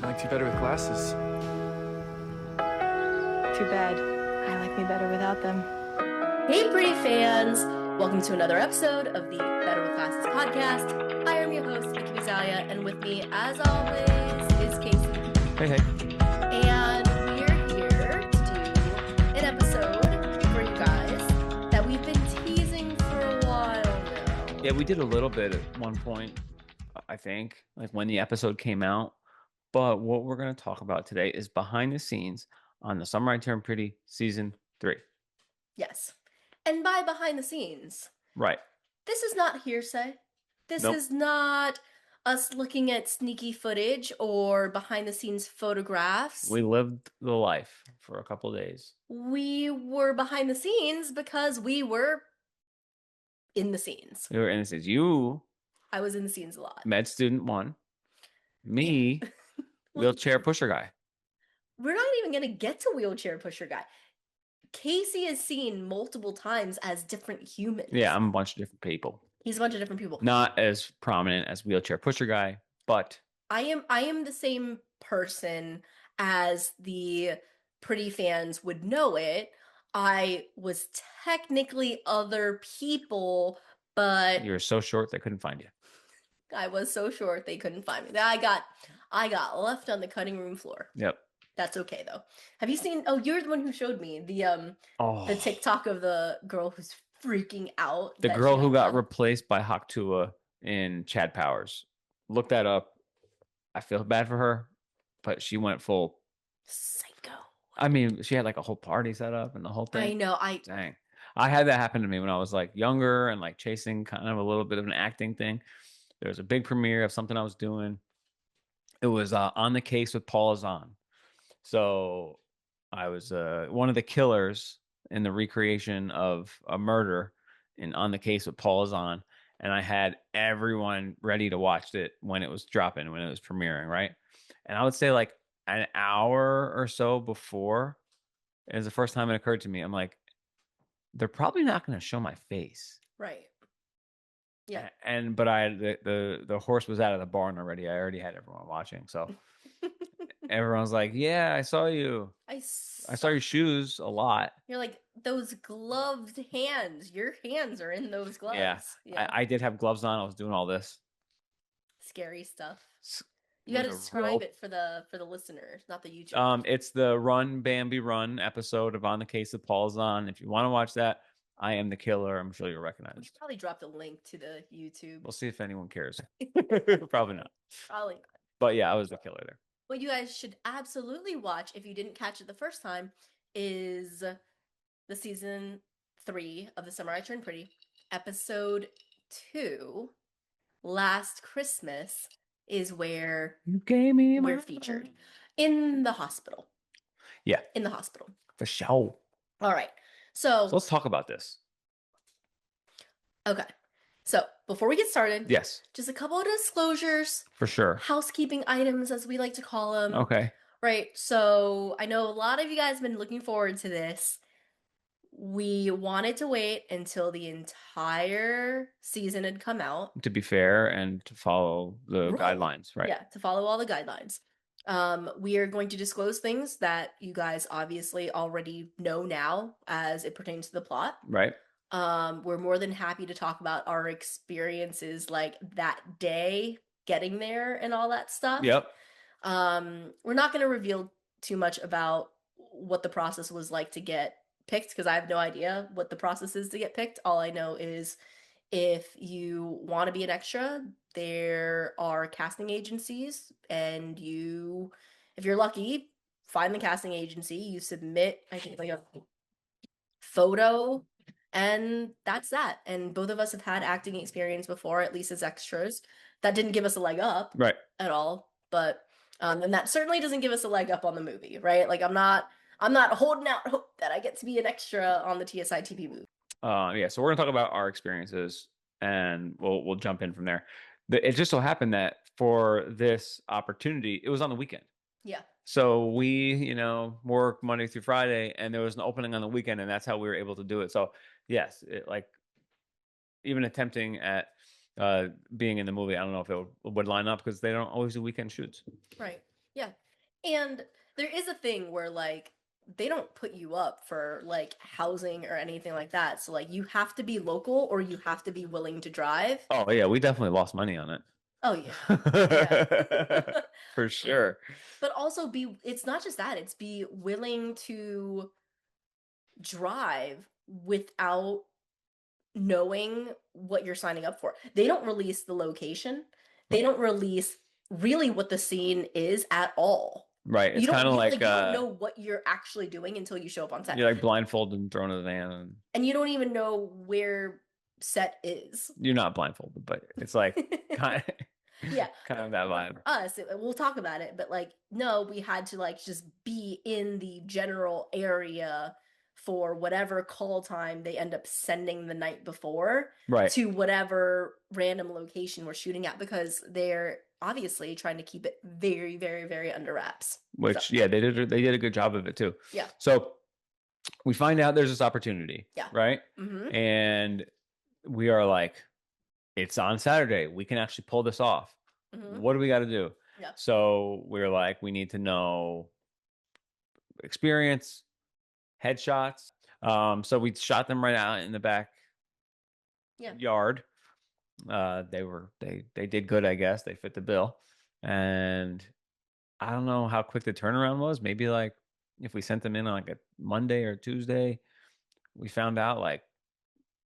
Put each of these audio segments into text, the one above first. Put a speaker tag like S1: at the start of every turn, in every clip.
S1: like you better with glasses.
S2: Too bad. I like me better without them.
S3: Hey, pretty fans! Welcome to another episode of the Better with Glasses podcast. I am your host, Nikki Bizalia, and with me, as always, is Casey.
S4: Hey, hey.
S3: And we're here to do an episode for you guys that we've been teasing for a while now.
S4: Yeah, we did a little bit at one point, I think, like when the episode came out. But what we're going to talk about today is behind the scenes on The Summer I Turned Pretty Season 3.
S3: Yes. And by behind the scenes,
S4: Right.
S3: this is not hearsay. This
S4: Nope.
S3: is not us looking at sneaky footage or behind the scenes photographs.
S4: We lived the life for a couple of days.
S3: We were behind the scenes because we were in the scenes.
S4: We were in the scenes. You,
S3: I was in the scenes a lot.
S4: med student 1. Me, wheelchair pusher guy.
S3: We're not even going to get to wheelchair pusher guy. Casey is seen multiple times as different humans.
S4: Yeah, I'm a bunch of different people.
S3: He's a bunch of different people.
S4: Not as prominent as wheelchair pusher guy, but
S3: I am the same person as the pretty fans would know it. I was technically other people, but
S4: you were so short they couldn't find you.
S3: I was so short they couldn't find me. I got left on the cutting room floor.
S4: Yep.
S3: That's okay though. Have you seen? Oh, you're the one who showed me the TikTok of the girl who's freaking out.
S4: The
S3: that
S4: girl
S3: she
S4: who got
S3: had.
S4: replaced by Haktua in Chad Powers. Look that up. I feel bad for her, but she went full
S3: Psycho.
S4: I mean, she had like a whole party set up and the whole thing.
S3: I know.
S4: Dang. I had that happen to me when I was like younger and like chasing kind of a little bit of an acting thing. There was a big premiere of something I was doing. It was On the Case with Paul Zahn. So I was one of the killers in the recreation of a murder in On the Case with Paul Zahn. And I had everyone ready to watch it when it was dropping, when it was premiering, right? And I would say like an hour or so before, it was the first time it occurred to me. I'm like, they're probably not going to show my face.
S3: Right. Yeah.
S4: But the horse was out of the barn already. I already had everyone watching. So everyone's like, yeah, I saw you. I saw your shoes a lot.
S3: You're like, those gloved hands. Your hands are in those gloves.
S4: Yeah. I did have gloves on. I was doing all this.
S3: Scary stuff. You got to describe it for the listeners, not the YouTube.
S4: It's the Run Bambi Run episode of On the Case of Paul Zahn. If you want to watch that, I am the killer. I'm sure you'll recognize.
S3: We should probably drop the link to the YouTube.
S4: We'll see if anyone cares. Probably not.
S3: Probably not.
S4: But yeah, I was the killer there.
S3: What you guys should absolutely watch if you didn't catch it the first time is the season 3 of The Summer I Turned Pretty, episode 2, Last Christmas, is where
S4: you gave me
S3: we're featured in the hospital.
S4: Yeah.
S3: In the hospital.
S4: For sure.
S3: All right. So
S4: let's talk about this.
S3: Okay. So before we get started,
S4: yes,
S3: just a couple of disclosures.
S4: For sure.
S3: Housekeeping items, as we like to call them.
S4: Okay.
S3: Right. So I know a lot of you guys have been looking forward to this. We wanted to wait until the entire season had come out.
S4: To be fair and to follow the guidelines, right?
S3: Yeah, to follow all the guidelines. We are going to disclose things that you guys obviously already know now as it pertains to the plot.
S4: Right.
S3: We're more than happy to talk about our experiences like that day getting there and all that stuff.
S4: Yep.
S3: We're not going to reveal too much about what the process was like to get picked because I have no idea what the process is to get picked. All I know is if you want to be an extra, there are casting agencies and if you're lucky, find the casting agency, you submit, I think, like a photo, and that's that. And both of us have had acting experience before, at least as extras. That didn't give us a leg up at all, but and that certainly doesn't give us a leg up on the movie, right? Like I'm not holding out hope that I get to be an extra on the TSITP movie.
S4: Yeah, so we're gonna talk about our experiences, and we'll jump in from there. It just so happened that for this opportunity, it was on the weekend.
S3: Yeah.
S4: So we, work Monday through Friday, and there was an opening on the weekend, and that's how we were able to do it. So yes, even attempting at being in the movie, I don't know if it would line up because they don't always do weekend shoots.
S3: Right. Yeah. And there is a thing where like they don't put you up for like housing or anything like that. So like you have to be local or you have to be willing to drive.
S4: Oh yeah, we definitely lost money on it.
S3: Oh yeah. Yeah.
S4: For sure.
S3: But also be it's not just that, it's be willing to drive without knowing what you're signing up for. They don't release the location. They don't release really what the scene is at all.
S4: Right. It's kind of
S3: You
S4: like
S3: like you don't know what you're actually doing until you show up on set.
S4: you're like blindfolded and thrown in the van, and
S3: And you don't even know where set is.
S4: you're not blindfolded, but it's like kind
S3: Yeah.
S4: kind of that vibe.
S3: Us, we'll talk about it, but like no, we had to like just be in the general area for whatever call time they end up sending the night before
S4: Right.
S3: to whatever random location we're shooting at, because they're obviously trying to keep it very, very, very under wraps.
S4: Which
S3: So,
S4: yeah, they did a good job of it too.
S3: Yeah.
S4: So we find out there's this opportunity.
S3: Yeah.
S4: Right.
S3: mhm.
S4: And we are like, it's on Saturday. We can actually pull this off.
S3: Mhm.
S4: What do we got to do?
S3: Yeah.
S4: So we're like, we need to know experience, headshots. So we shot them right out in the back
S3: Yeah.
S4: yard. They did good, I guess. They fit the bill. And I don't know how quick the turnaround was. Maybe like if we sent them in on like a Monday or Tuesday, we found out like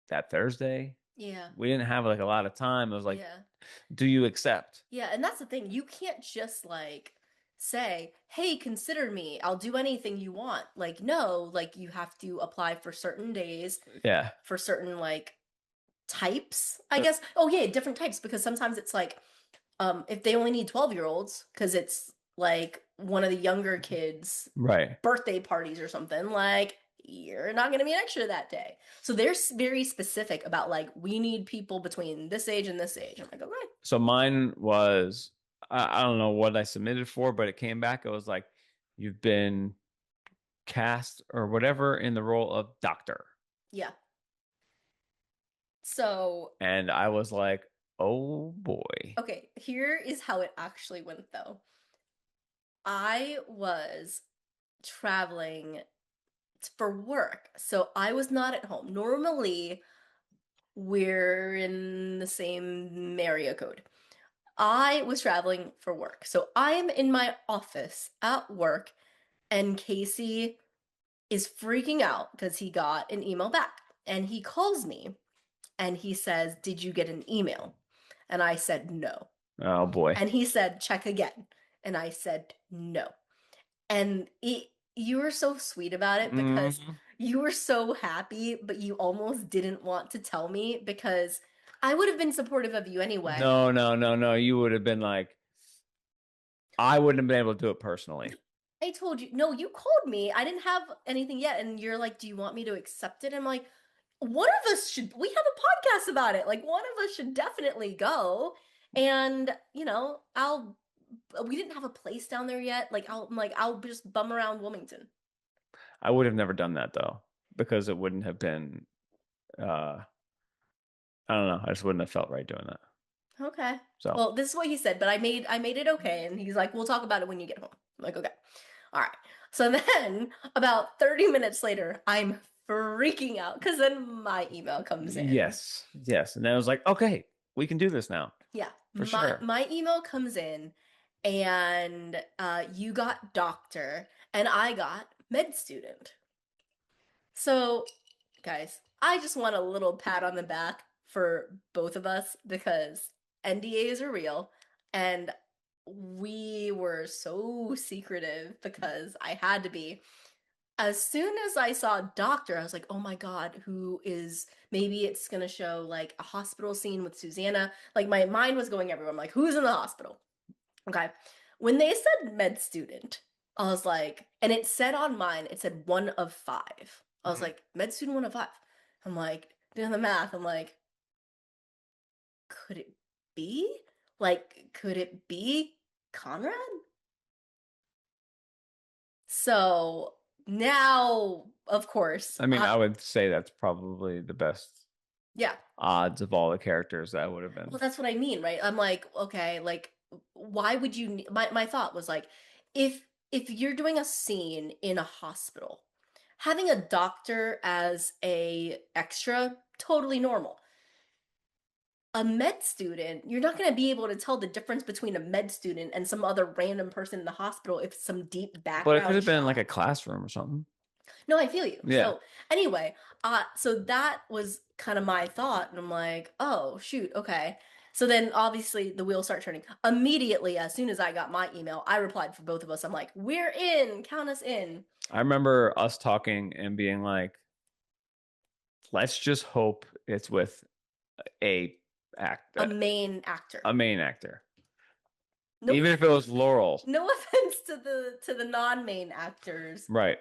S4: that Thursday.
S3: Yeah.
S4: We didn't have like a lot of time. It was like,
S3: Yeah.
S4: do you accept?
S3: Yeah, and that's the thing. You can't just like say, "Hey, consider me. I'll do anything you want." Like, no, like you have to apply for certain days,
S4: Yeah.
S3: for certain like types, I guess. Oh, yeah, different types, because sometimes it's like if they only need 12-year-olds because it's like one of the younger kids'
S4: Right.
S3: birthday parties or something, like you're not going to be an extra that day. So they're very specific about like we need people between this age and this age. I'm like, okay.
S4: So mine was, I don't know what I submitted for, but it came back. It was like, you've been cast or whatever in the role of doctor.
S3: Yeah. So,
S4: And I was like, oh boy.
S3: okay, here is how it actually went though. I was traveling for work, so I was not at home. Normally, we're in the same area code. I was traveling for work. So I'm in my office at work, and Casey is freaking out because he got an email back. And he calls me and he says, "Did you get an email?" And I said, "No."
S4: Oh boy.
S3: And he said, "Check again." And I said, "No." And you were so sweet about it because you were so happy, but you almost didn't want to tell me because I would have been supportive of you anyway.
S4: No. You would have been like, I wouldn't have been able to do it personally.
S3: I told you, no, you called me. I didn't have anything yet. And you're like, "Do you want me to accept it?" I'm like, one of us should, we have a podcast about it. Like, one of us should definitely go. And, we didn't have a place down there yet. Like, I'll just bum around Wilmington.
S4: I would have never done that though, because it wouldn't have been, I don't know. I just wouldn't have felt right doing that.
S3: Okay.
S4: So,
S3: Well, this is what he said, but I made it okay. And he's like, "We'll talk about it when you get home." I'm like, okay. All right. So then about 30 minutes later, I'm freaking out because then my email comes in.
S4: yes. And then I was like, okay, we can do this now.
S3: Yeah.
S4: For sure.
S3: My email comes in, and you got doctor and I got med student. So, guys, I just want a little pat on the back for both of us because NDAs are real, and we were so secretive because I had to be. As soon as I saw doctor, I was like, "Oh my God, who is, maybe it's gonna show like a hospital scene with Susanna." Like my mind was going everywhere. I'm like, "Who's in the hospital?" Okay. When they said med student, I was like, and it said on mine, it said 1 of 5. I was like, med student 1 of 5. I'm like, doing the math. I'm like, could it be? Like, could it be Conrad? So now, of course,
S4: I mean, I would say that's probably the best
S3: yeah.
S4: odds of all the characters that would have been.
S3: Well, that's what I mean, right? I'm like, okay, like why would you my thought was like, if you're doing a scene in a hospital, having a doctor as a extra, totally normal. A med student, you're not going to be able to tell the difference between a med student and some other random person in the hospital if some deep
S4: But it could
S3: background
S4: have been like
S3: shot.
S4: a classroom or something.
S3: No, I feel you.
S4: Yeah.
S3: So anyway, so that was kind of my thought, and I'm like, oh shoot, okay. So then obviously the wheels start turning. Immediately, as soon as I got my email, I replied for both of us. I'm like, we're in, count us in.
S4: I remember us talking and being like, let's just hope it's with a
S3: A main actor.
S4: a main actor.
S3: No,
S4: Even if it was Laurel.
S3: no offense to the non-main actors.
S4: Right.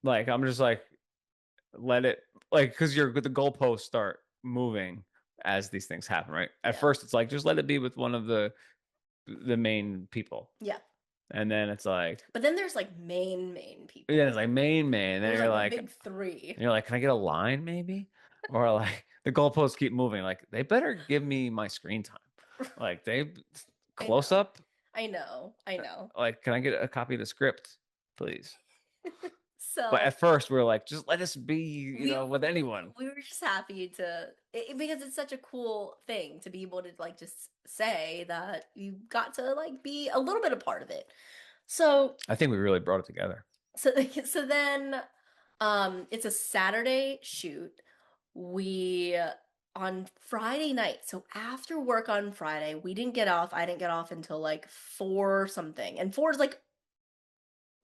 S4: Like I'm just like, let it like because the goalposts start moving as these things happen, right? At
S3: Yeah.
S4: first it's like just let it be with one of the main people.
S3: Yeah.
S4: And then it's like,
S3: But then there's like main people.
S4: yeah, it's like main. And then
S3: There's
S4: you're
S3: like
S4: like,
S3: a big three.
S4: and you're like, can I get a line maybe? Or like the goalposts keep moving. Like they better give me my screen time. Like they close
S3: know.
S4: up.
S3: I know.
S4: Like, can I get a copy of the script, please?
S3: So
S4: But at first we were like, just let us be, you
S3: we-
S4: know, with anyone.
S3: we were just happy to because it's such a cool thing to be able to like just say that you got to like be a little bit a part of it. So
S4: I think we really brought it together.
S3: so then it's a Saturday shoot. We on Friday night. So after work on Friday, we didn't get off. I didn't get off until like 4 something. And 4 is like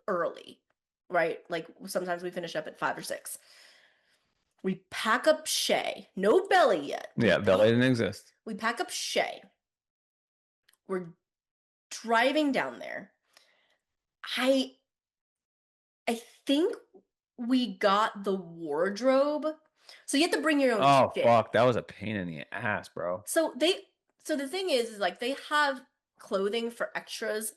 S3: early, right? Like sometimes we finish up at 5 or 6. We pack up Shay. No Belly yet.
S4: Yeah, Belly didn't exist.
S3: We pack up Shay. We're driving down there. I think we got the wardrobe. So you have to bring your own
S4: Oh
S3: shit.
S4: fuck, that was a pain in the ass, bro.
S3: So the thing is like they have clothing for extras,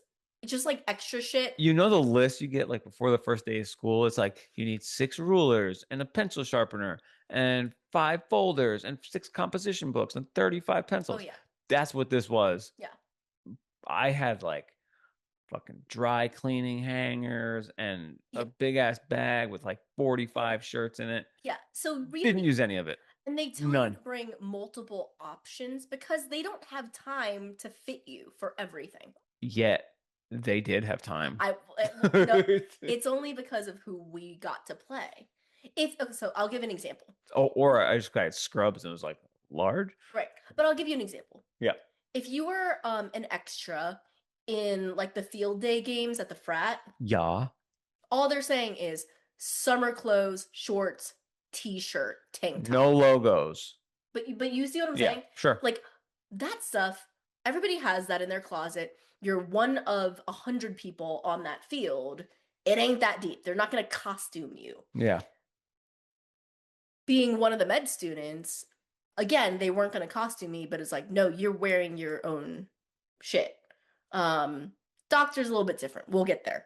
S3: just like extra shit.
S4: You know the list you get like before the first day of school? It's like you need 6 rulers and a pencil sharpener and 5 folders and 6 composition books and 35 pencils.
S3: Oh yeah.
S4: That's what this was.
S3: Yeah.
S4: I had like fucking dry cleaning hangers and
S3: Yeah.
S4: a big ass bag with like 45 shirts in it.
S3: Yeah. So really,
S4: Didn't use any of it.
S3: and they tell you
S4: None.
S3: to bring multiple options because they don't have time to fit you for everything.
S4: Yet they did have time.
S3: No, it's only because of who we got to play. So I'll give an example.
S4: Oh, or I just got scrubs and it was like large.
S3: Right. But I'll give you an example.
S4: Yeah.
S3: If you were an extra in like the field day games at the frat,
S4: Yeah.
S3: all they're saying is summer clothes, shorts, t-shirt, tank top.
S4: No logos.
S3: But you see what I'm
S4: Yeah,
S3: saying?
S4: sure.
S3: Like that stuff, everybody has that in their closet. You're one of 100 people on that field. It ain't that deep. They're not going to costume you.
S4: Yeah.
S3: Being one of the med students, again, they weren't going to costume me, but it's like, no, you're wearing your own shit. Doctor's a little bit different. We'll get there.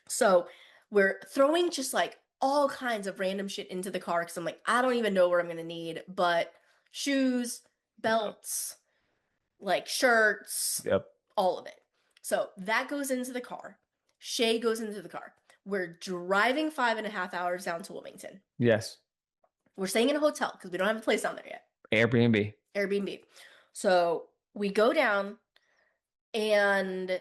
S3: So we're throwing just like all kinds of random shit into the car because I'm like, I don't even know what I'm going to need, but shoes, belts, like shirts,
S4: Yep.
S3: all of it. So that goes into the car. Shay goes into the car. We're driving 5.5 hours down to Wilmington.
S4: Yes.
S3: We're staying in a hotel because we don't have a place down there yet.
S4: Airbnb.
S3: So we go down and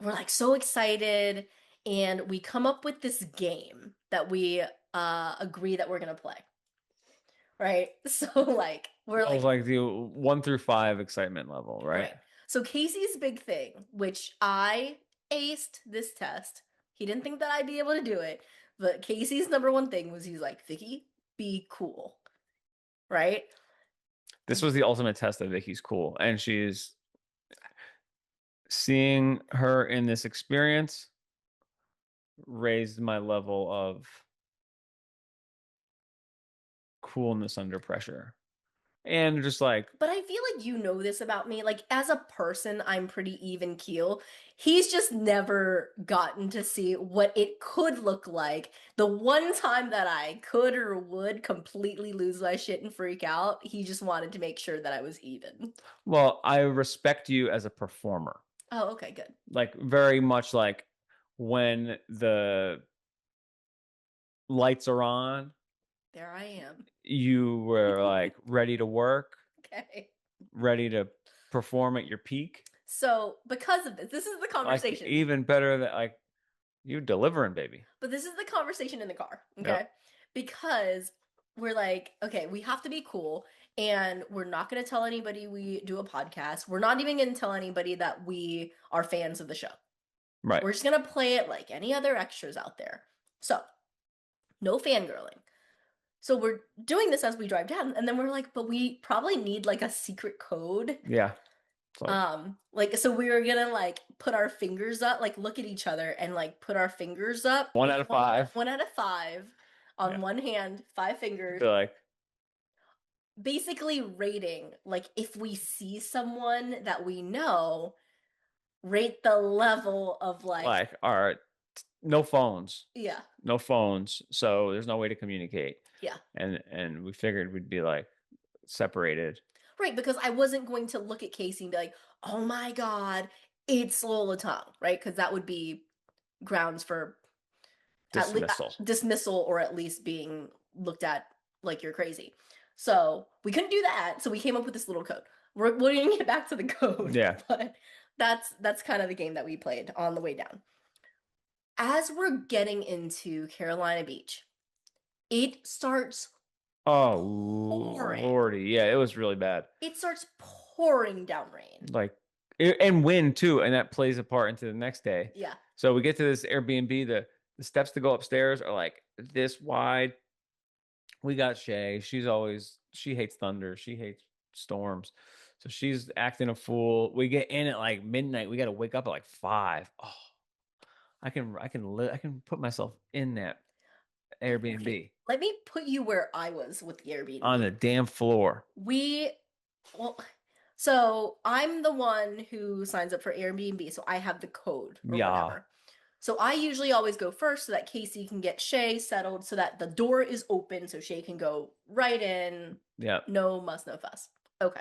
S3: we're like so excited. And we come up with this game that we agree that we're going to play. Right? So like, we're
S4: It was like the 1 through 5 excitement level, right?
S3: So Casey's big thing, which I aced this test. He didn't think that I'd be able to do it. But Casey's number one thing was he's like, Vicky, be cool. Right?
S4: This was the ultimate test that Vicky's cool. And she's seeing her in this experience raised my level of coolness under pressure. And just like,
S3: but I feel like you know this about me. Like as a person, I'm pretty even keel. He's just never gotten to see what it could look like. The one time that I could or would completely lose my shit and freak out, he just wanted to make sure that I was even.
S4: well, I respect you as a performer.
S3: Oh, okay, good.
S4: Like very much like when the lights are on,
S3: There I am.
S4: you were like ready to work,
S3: Okay.
S4: ready to perform at your peak.
S3: So, because of this is the
S4: Like
S3: conversation.
S4: even better than like you delivering, baby.
S3: But this is the conversation in the car, okay?
S4: Yep.
S3: Because we're like, okay, we have to be cool, and we're not going to tell anybody we do a podcast. We're not even going to tell anybody that we are fans of the show.
S4: Right.
S3: We're just going to play it like any other extras out there. So, no fangirling. So we're doing this as we drive down, and then we're like, but we probably need like a secret code.
S4: Yeah.
S3: Like so we were gonna like put our fingers up, like look at each other and like put our fingers up.
S4: 1 out of 5.
S3: 1 out of 5 on
S4: Yeah.
S3: one hand, 5 fingers.
S4: Be like,
S3: Basically rating, like if we see someone that we know, rate the level of like
S4: all right, no phones.
S3: yeah,
S4: No phones. So there's no way to communicate.
S3: yeah.
S4: And we figured we'd be like separated.
S3: Right, because I wasn't going to look at Casey and be like, oh my God, it's Lola Tongue, right? Because that would be grounds for
S4: Dismissal.
S3: dismissal or at least being looked at like you're crazy. So we couldn't do that. So we came up with this little code. We're going to get back to the code.
S4: Yeah.
S3: But that's kind of the game that we played on the way down. As we're getting into Carolina Beach, it starts
S4: Oh
S3: pouring.
S4: lordy. Yeah, it was really bad.
S3: It starts pouring down rain.
S4: Like and wind too, and that plays a part into the next day.
S3: Yeah.
S4: So we get to this Airbnb, the steps to go upstairs are like this wide. We got Shay. She hates thunder. She hates storms. So she's acting a fool. We get in at like midnight. We got to wake up at like 5. Oh, I can put myself in that Airbnb.
S3: Okay, let me put you where I was with the Airbnb.
S4: On the damn floor.
S3: So I'm the one who signs up for Airbnb, so I have the code or whatever. So I usually always go first so that Casey can get Shay settled so that the door is open so Shay can go right in.
S4: Yeah.
S3: No muss, no fuss. Okay.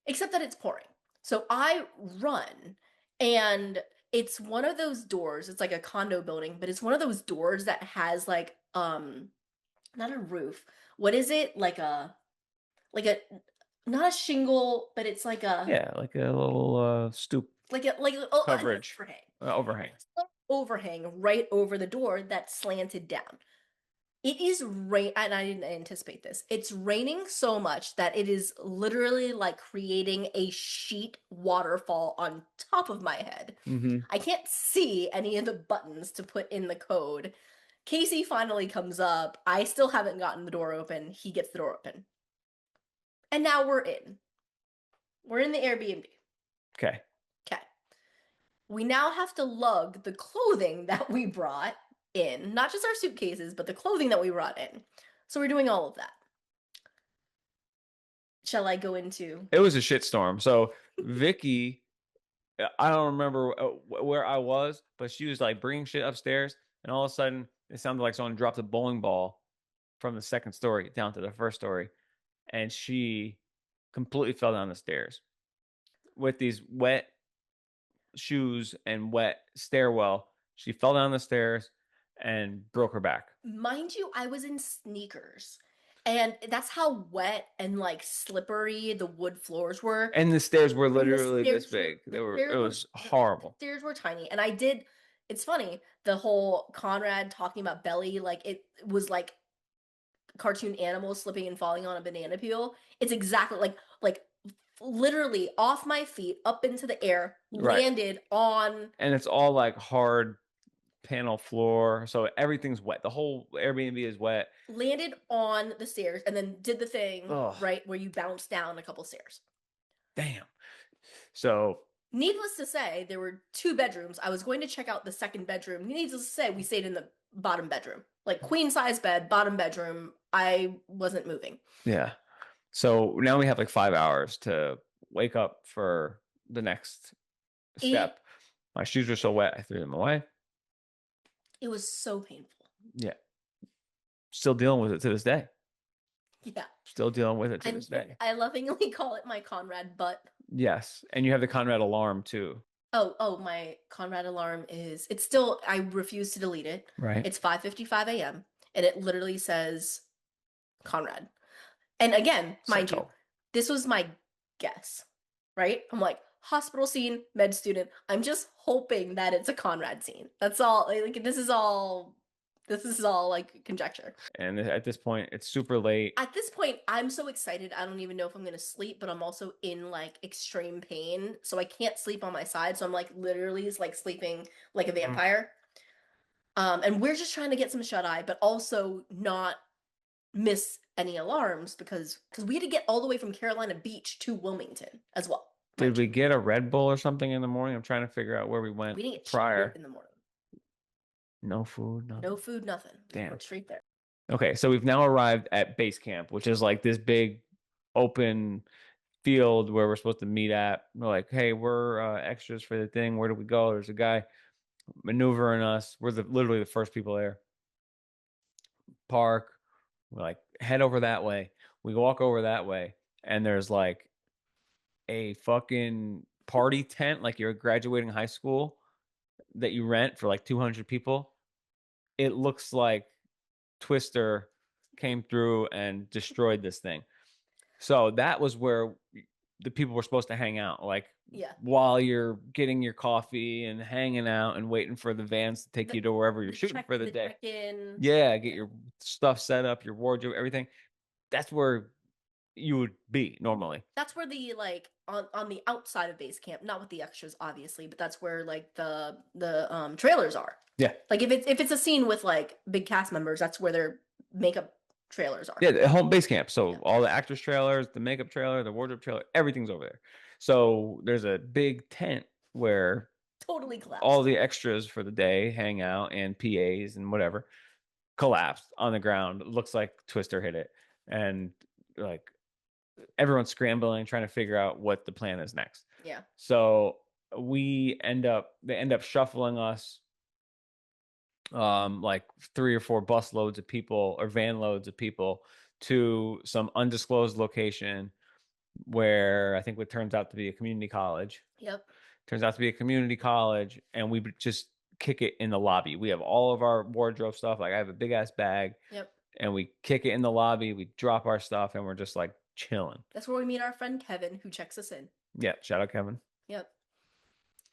S3: Except that it's pouring. So I run and it's one of those doors. It's like a condo building, but it's one of those doors that has like not a roof. What is it? Like a not a shingle, but it's like a
S4: like a little stoop coverage. Overhang.
S3: Overhang right over the door that's slanted down. It is rain, and I didn't anticipate this. It's raining so much that it is literally like creating a sheet waterfall on top of my head.
S4: Mm-hmm.
S3: I can't see any of the buttons to put in the code. Casey finally comes up. I still haven't gotten the door open. He gets the door open. And now we're in. We're in the Airbnb.
S4: Okay.
S3: Okay. We now have to lug the clothing that we brought in, not just our suitcases, but the clothing that we brought in. So we're doing all of that. Shall I go into?
S4: It was a shitstorm. So Vicky, I don't remember where I was, but she was like bringing shit upstairs, and all of a sudden it sounded like someone dropped a bowling ball from the second story down to the first story, and she completely fell down the stairs with these wet shoes and wet stairwell. She fell down the stairs and broke her back.
S3: Mind you, I was in sneakers. And that's how wet and like slippery the wood floors were.
S4: And the stairs were literally this big. It was horrible.
S3: The stairs were tiny. And it's funny, the whole Conrad talking about belly, like it was like cartoon animals slipping and falling on a banana peel. It's exactly like literally off my feet, up into the air, landed on.
S4: And it's all like hard panel floor, so everything's wet. The whole Airbnb is wet.
S3: Landed on the stairs and then did the thing right where you bounce down a couple stairs.
S4: Damn. So
S3: needless to say, there were 2 bedrooms. I was going to check out the second bedroom. Needless to say, we stayed in the bottom bedroom, like queen size bed, bottom bedroom. I wasn't moving.
S4: Yeah. So now we have like 5 hours to wake up for the next step. My shoes were so wet, I threw them away.
S3: It was so painful.
S4: Yeah. Still dealing with it to this day.
S3: Yeah.
S4: Still dealing with it to this day.
S3: I lovingly call it my Conrad butt.
S4: Yes. And you have the Conrad alarm too.
S3: Oh, my Conrad alarm it's still, I refuse to delete it.
S4: Right.
S3: It's 5:55 a.m. and it literally says Conrad. And again, mind you, this was my guess, right? I'm like, hospital scene, med student. I'm just hoping that it's a Conrad scene. That's all. Like this is all like conjecture.
S4: And at this point, it's super late.
S3: At this point, I'm so excited. I don't even know if I'm gonna sleep, but I'm also in like extreme pain, so I can't sleep on my side. So I'm like literally like sleeping like a vampire. And we're just trying to get some shut eye, but also not miss any alarms because we had to get all the way from Carolina Beach to Wilmington as well.
S4: Did we get a Red Bull or something in the morning? I'm trying to figure out where we went.
S3: We didn't get
S4: prior
S3: in the morning.
S4: No food, nothing.
S3: No food, nothing.
S4: Damn.
S3: Went straight there.
S4: Okay, so we've now arrived at base camp, which is like this big open field where we're supposed to meet at. We're like, hey, we're extras for the thing. Where do we go? There's a guy maneuvering us. We're literally the first people there. Park. We're like, head over that way. We walk over that way, and there's like a fucking party tent, like you're graduating high school, that you rent for like 200 people. It looks like Twister came through and destroyed this thing. So that was where the people were supposed to hang out, like while you're getting your coffee and hanging out and waiting for the vans to take you to wherever you're shooting for the day. Yeah, get your stuff set up, your wardrobe, everything. That's where you would be normally. That's
S3: where the like on the outside of base camp, not with the extras obviously, but that's where like the trailers are.
S4: Yeah.
S3: Like if it's a scene with like big cast members, that's where their makeup trailers are.
S4: Yeah, the home base camp. So all the actors trailers, the makeup trailer, the wardrobe trailer, everything's over there. So there's a big tent where
S3: totally collapsed.
S4: All the extras for the day hang out and PAs and whatever collapsed on the ground. It looks like Twister hit it. And like everyone's scrambling, trying to figure out what the plan is next.
S3: Yeah.
S4: So they end up shuffling us like 3 or 4 bus loads of people or van loads of people to some undisclosed location where I think what turns out to be a community college.
S3: Yep.
S4: Turns out to be a community college, and we just kick it in the lobby. We have all of our wardrobe stuff. Like I have a big ass bag.
S3: Yep.
S4: And we kick it in the lobby. We drop our stuff, and we're just like chilling.
S3: That's where we meet our friend Kevin, who checks us in.
S4: Yeah, shout out Kevin.
S3: Yep.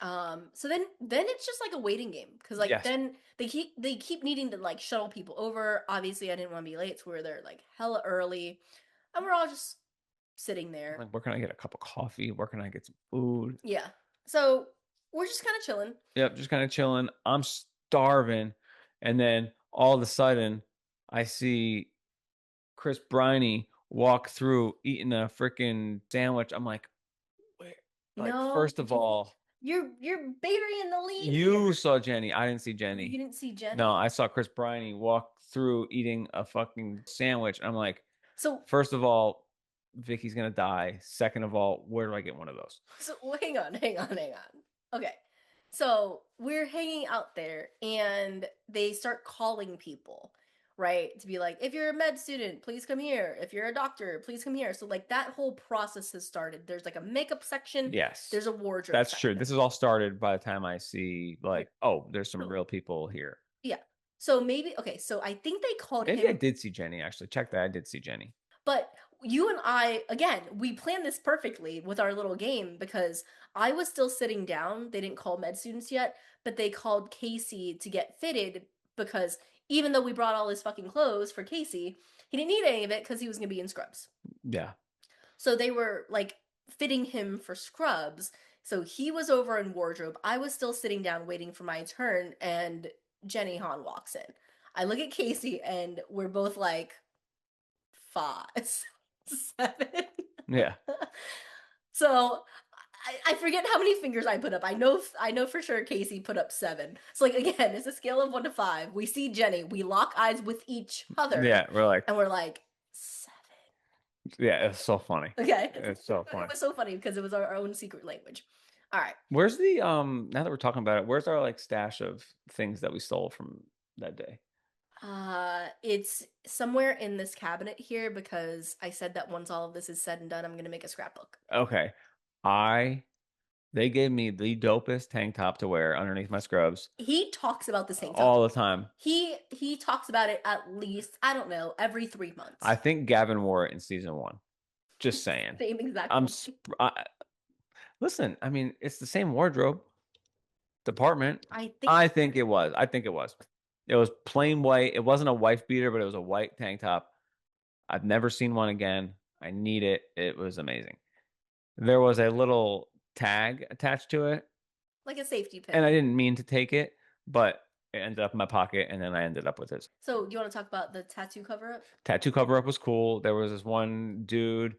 S3: So then it's just like a waiting game because like then they keep needing to like shuttle people over. Obviously, I didn't want to be late, so we were there like hella early, and we're all just sitting there.
S4: Like, where can I get a cup of coffee? Where can I get some food?
S3: Yeah. So we're just kind of chilling.
S4: Yep, just kind of chilling. I'm starving, and then all of a sudden, I see Chris Briney walk through eating a freaking sandwich. I'm like, where? Like, first of all.
S3: You're burying the lead.
S4: You saw Jenny. I didn't see Jenny.
S3: You didn't see Jenny?
S4: No, I saw Chris Briney walk through eating a fucking sandwich. I'm like,
S3: so
S4: first of all, Vicky's gonna die. Second of all, where do I get one of those?
S3: So hang on. Okay. So we're hanging out there and they start calling people, right? To be like, if you're a med student, please come here. If you're a doctor, please come here. So like that whole process has started. There's like a makeup section.
S4: Yes.
S3: There's a wardrobe
S4: That's
S3: section.
S4: true. This is all started by the time I see like, oh, there's some real people here.
S3: Yeah. So maybe, okay, so I think they called
S4: him. Maybe I did see Jenny, actually. Check that. I did see Jenny.
S3: But you and I, again, we planned this perfectly with our little game because I was still sitting down. They didn't call med students yet, but they called Casey to get fitted because even though we brought all his fucking clothes for Casey, he didn't need any of it because he was going to be in scrubs.
S4: Yeah.
S3: So they were like fitting him for scrubs. So he was over in wardrobe. I was still sitting down waiting for my turn, and Jenny Han walks in. I look at Casey and we're both like 5, 7.
S4: Yeah.
S3: So I forget how many fingers I put up. I know for sure Casey put up 7. So like again, it's a scale of 1 to 5. We see Jenny. We lock eyes with each other.
S4: Yeah, we're like
S3: 7.
S4: Yeah, it's so funny.
S3: Okay,
S4: it's so funny.
S3: It was so funny because it was our own secret language. All right.
S4: Where's the now that we're talking about it? Where's our like stash of things that we stole from that day?
S3: It's somewhere in this cabinet here because I said that once all of this is said and done, I'm gonna make a scrapbook.
S4: Okay. They gave me the dopest tank top to wear underneath my scrubs
S3: He talks about the same
S4: all
S3: topic.
S4: the time.
S3: He talks about it at least, I don't know, every 3 months.
S4: I think Gavin wore it in season 1. Just saying.
S3: Same exact
S4: I'm
S3: one.
S4: listen, I mean, it's the same wardrobe department.
S3: I
S4: I think it was. It was plain white. It wasn't a wife beater, but it was a white tank top. I've never seen one again. I need it. It was amazing. There was a little tag attached to it,
S3: like a safety pin.
S4: and I didn't mean to take it, but it ended up in my pocket, and then I ended up with it.
S3: So, do you want to talk about the tattoo cover up?
S4: Tattoo cover up was cool. There was this one dude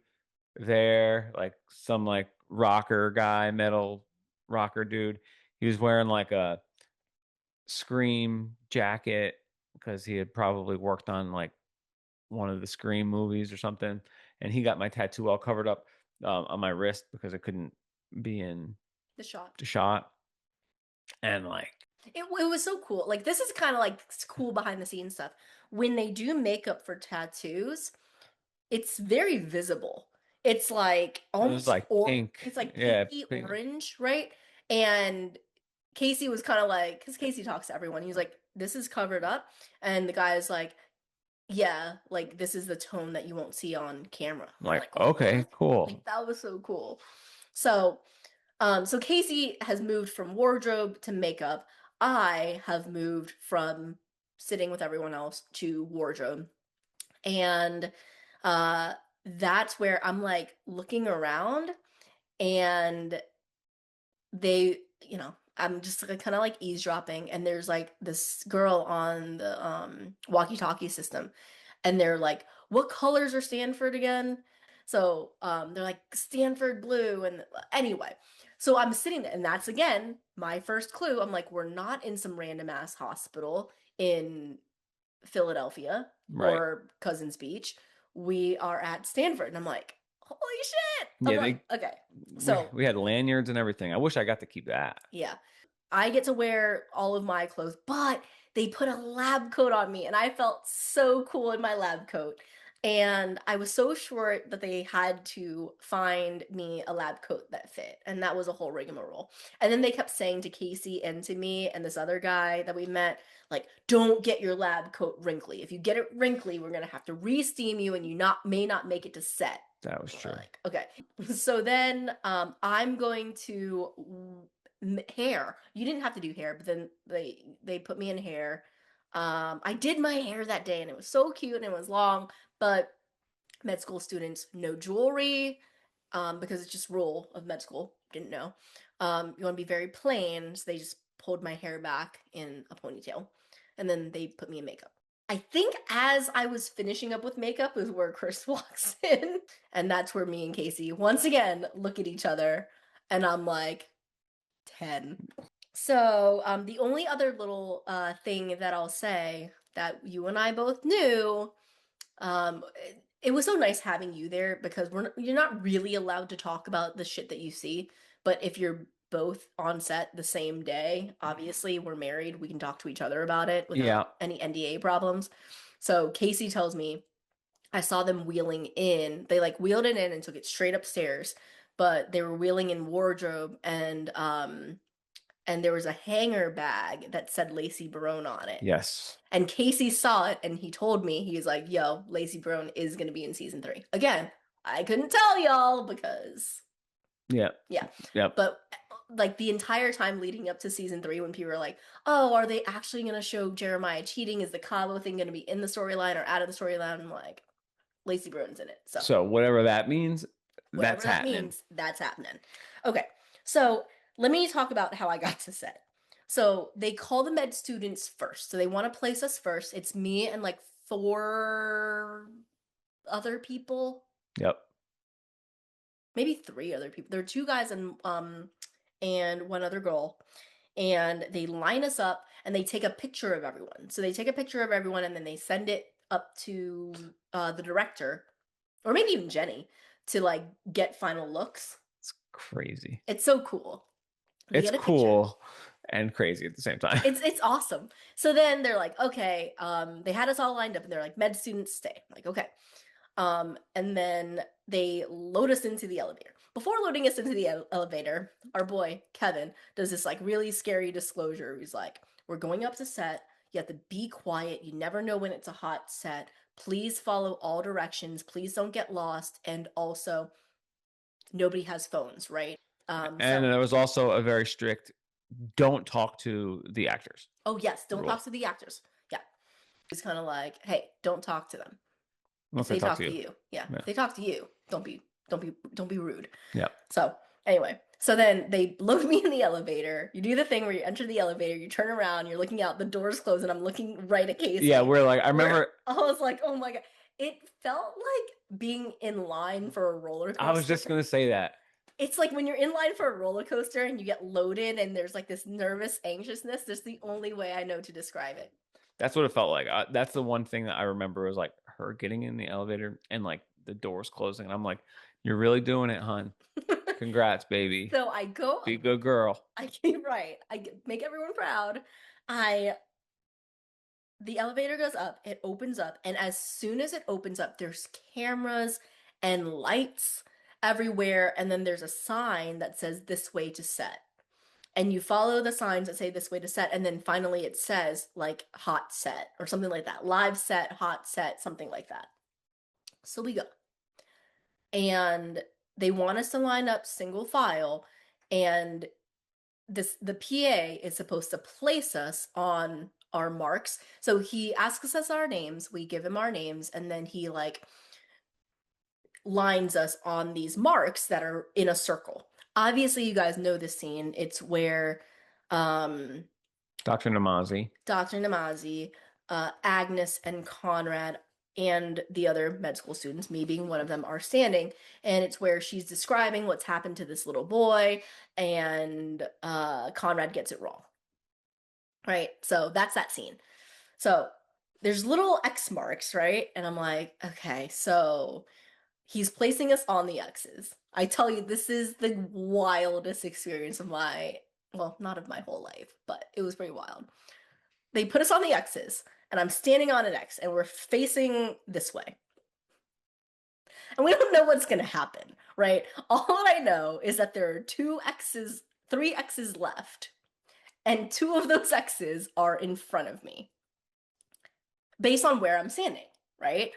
S4: there, like some like rocker guy, metal rocker dude. He was wearing like a Scream jacket because he had probably worked on like one of the Scream movies or something. And he got my tattoo all covered up on my wrist because it couldn't be in
S3: The shot.
S4: the shot. And like,
S3: it was so cool. Like, this is kind of like cool behind the scenes stuff. When they do makeup for tattoos, it's very visible. It's like
S4: it was
S3: almost
S4: like pink.
S3: It's like
S4: Yeah,
S3: pinky
S4: pink.
S3: orange, right? And Casey was kind of like, because Casey talks to everyone. He's like, "This is covered up," and the guy is like, "Yeah, like this is the tone that you won't see on camera."
S4: I'm like, okay,
S3: "What?"
S4: cool.
S3: Like, that was so cool. So, so Casey has moved from wardrobe to makeup. I have moved from sitting with everyone else to wardrobe. And that's where I'm like looking around and they, I'm just like, kind of like eavesdropping and there's like this girl on the walkie-talkie system and they're like, "What colors are Stanford again?" So they're like, "Stanford blue." And anyway, so I'm sitting there and that's again my first clue. I'm like, we're not in some random ass hospital in Philadelphia
S4: Right.
S3: or Cousins Beach. We are at Stanford. And I'm like, "Holy shit."
S4: Yeah,
S3: I'm like, okay. So
S4: we had lanyards and everything. I wish I got to keep that.
S3: yeah, I get to wear all of my clothes, but they put a lab coat on me and I felt so cool in my lab coat. And I was so short that they had to find me a lab coat that fit. And that was a whole rigmarole. And then they kept saying to Casey and to me and this other guy that we met, like, "Don't get your lab coat wrinkly. If you get it wrinkly, we're gonna have to re-steam you and you may not make it to set."
S4: That was true.
S3: Like, okay. So then I'm going to hair. You didn't have to do hair, but then they put me in hair. I did my hair that day and it was so cute and it was long, but med school students, no jewelry, because it's just rule of med school. Didn't know. You want to be very plain, so they just pulled my hair back in a ponytail, and then they put me in makeup. I think as I was finishing up with makeup is where Chris walks in, and that's where me and Casey once again look at each other, and I'm like, 10. So the only other little thing that I'll say that you and I both knew, it was so nice having you there because you're not really allowed to talk about the shit that you see, but if you're both on set the same day, obviously we're married, we can talk to each other about it without any NDA problems. So Casey tells me, I saw them wheeling in. They like wheeled it in and took it straight upstairs, but they were wheeling in wardrobe and there was a hanger bag that said Lacey Barone on it.
S4: Yes.
S3: And Casey saw it and he told me, he was like, "Yo, Lacey Barone is going to be in season 3." Again, I couldn't tell y'all because.
S4: Yeah.
S3: Yeah.
S4: Yeah.
S3: But like the entire time leading up to season 3, when people were like, "Oh, are they actually going to show Jeremiah cheating? Is the Cabo thing going to be in the storyline or out of the storyline?" I'm like, Lacey Barone's in it.
S4: So whatever that means,
S3: whatever
S4: that's
S3: that
S4: happening.
S3: means, that's happening. Okay. So let me talk about how I got to set. So they call the med students first. So they want to place us first. It's me and like 4 other people.
S4: Yep.
S3: Maybe 3 other people. There are 2 guys and 1 other girl. And they line us up and they take a picture of everyone. So they take a picture of everyone and then they send it up to the director, or maybe even Jenny, to like get final looks.
S4: It's crazy.
S3: It's so cool.
S4: It's cool. and crazy at the same time.
S3: It's awesome. So then they're like, okay, they had us all lined up and they're like, med students stay. I'm like, okay. And then they load us into the elevator. Before loading us into the elevator, our boy Kevin does this like really scary disclosure. He's like, we're going up to set. You have to be quiet. You never know when it's a hot set. Please follow all directions. Please don't get lost. And also, nobody has phones, right?
S4: And
S3: So
S4: there was also a very strict don't talk to the actors.
S3: oh yes, don't
S4: Rule.
S3: talk to the actors. Yeah. It's kind of like, hey, don't talk to them.
S4: Unless
S3: If they talk
S4: to
S3: to
S4: you.
S3: you. Yeah.
S4: Yeah.
S3: If they talk to you, don't be rude.
S4: Yeah.
S3: So anyway, so then they load me in the elevator. You do the thing where you enter the elevator, you turn around, you're looking out, the doors close, and I'm looking right at Casey.
S4: Yeah, we're like, I remember.
S3: I was like, oh my God. It felt like being in line for a roller coaster.
S4: I was just going to say that.
S3: It's like when you're in line for a roller coaster and you get loaded and there's like this nervous anxiousness. That's the only way I know to describe it.
S4: That's what it felt like. That's the one thing that I remember was like her getting in the elevator and like the doors closing. And I'm like, you're really doing it, hon. Congrats, baby.
S3: So I go.
S4: Be a good girl.
S3: Right. I make everyone proud. The elevator goes up, it opens up, and as soon as it opens up, there's cameras and lights everywhere, and then there's a sign that says this way to set. And you follow the signs that say this way to set, and then finally it says like hot set or something like that. Live set, hot set, something like that. So we go. And they want us to line up single file, and the PA is supposed to place us on our marks. So he asks us our names, we give him our names, and then he like lines us on these marks that are in a circle. Obviously, you guys know this scene. It's where
S4: Dr. Namazi,
S3: Agnes and Conrad and the other med school students, me being one of them, are standing, and it's where she's describing what's happened to this little boy, and Conrad gets it wrong. Right? So that's that scene. So there's little X marks, right? And I'm like, okay, so he's placing us on the X's. I tell you, this is the wildest experience of my, well, not of my whole life, but it was pretty wild. They put us on the X's, and I'm standing on an X, and we're facing this way. And we don't know what's going to happen, right? All that I know is that there are 3 X's left, and 2 of those X's are in front of me based on where I'm standing, right?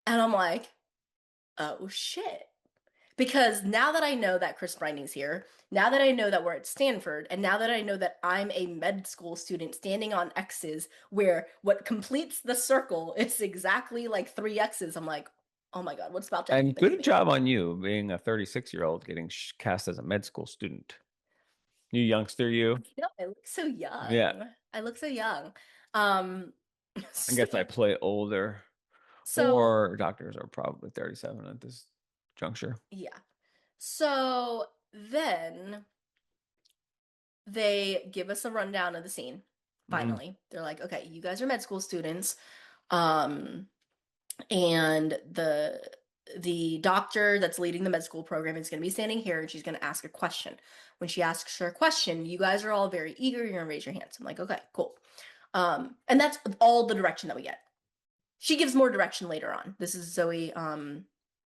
S3: And I'm like, oh shit. Because now that I know that Chris Briney's here, now that I know that we're at Stanford, and now that I know that I'm a med school student standing on X's where what completes the circle is exactly like 3 X's, I'm like, oh my God, what's about to happen?
S4: and good job on you being a 36-year-old getting cast as a med school student. You youngster, you.
S3: No, I look so young.
S4: Yeah.
S3: I look so young.
S4: I guess I play older.
S3: So,
S4: or doctors are probably 37 at this juncture.
S3: yeah. So then they give us a rundown of the scene. Finally, they're like, okay, you guys are med school students. And the doctor that's leading the med school program is going to be standing here, and she's going to ask a question. When she asks her question, you guys are all very eager. You're going to raise your hands. I'm like, okay, cool. And that's all the direction that we get. She gives more direction later on. This is Zoe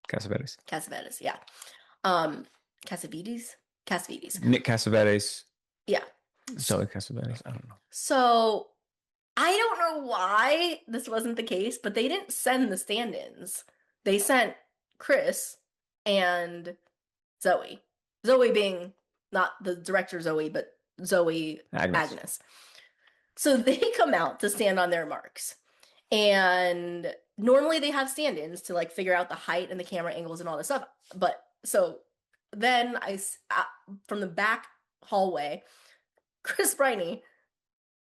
S4: Cassavetes.
S3: Cassavetes, yeah. Cassavetes?
S4: Nick Cassavetes.
S3: Yeah.
S4: Zoe Cassavetes. I don't know.
S3: So I don't know why this wasn't the case, but they didn't send the stand-ins. They sent Chris and Zoe. Zoe being not the director Zoe, but Zoe Agnes. So they come out to stand on their marks. And normally they have stand-ins to like figure out the height and the camera angles and all this stuff. But so then from the back hallway, Chris Briney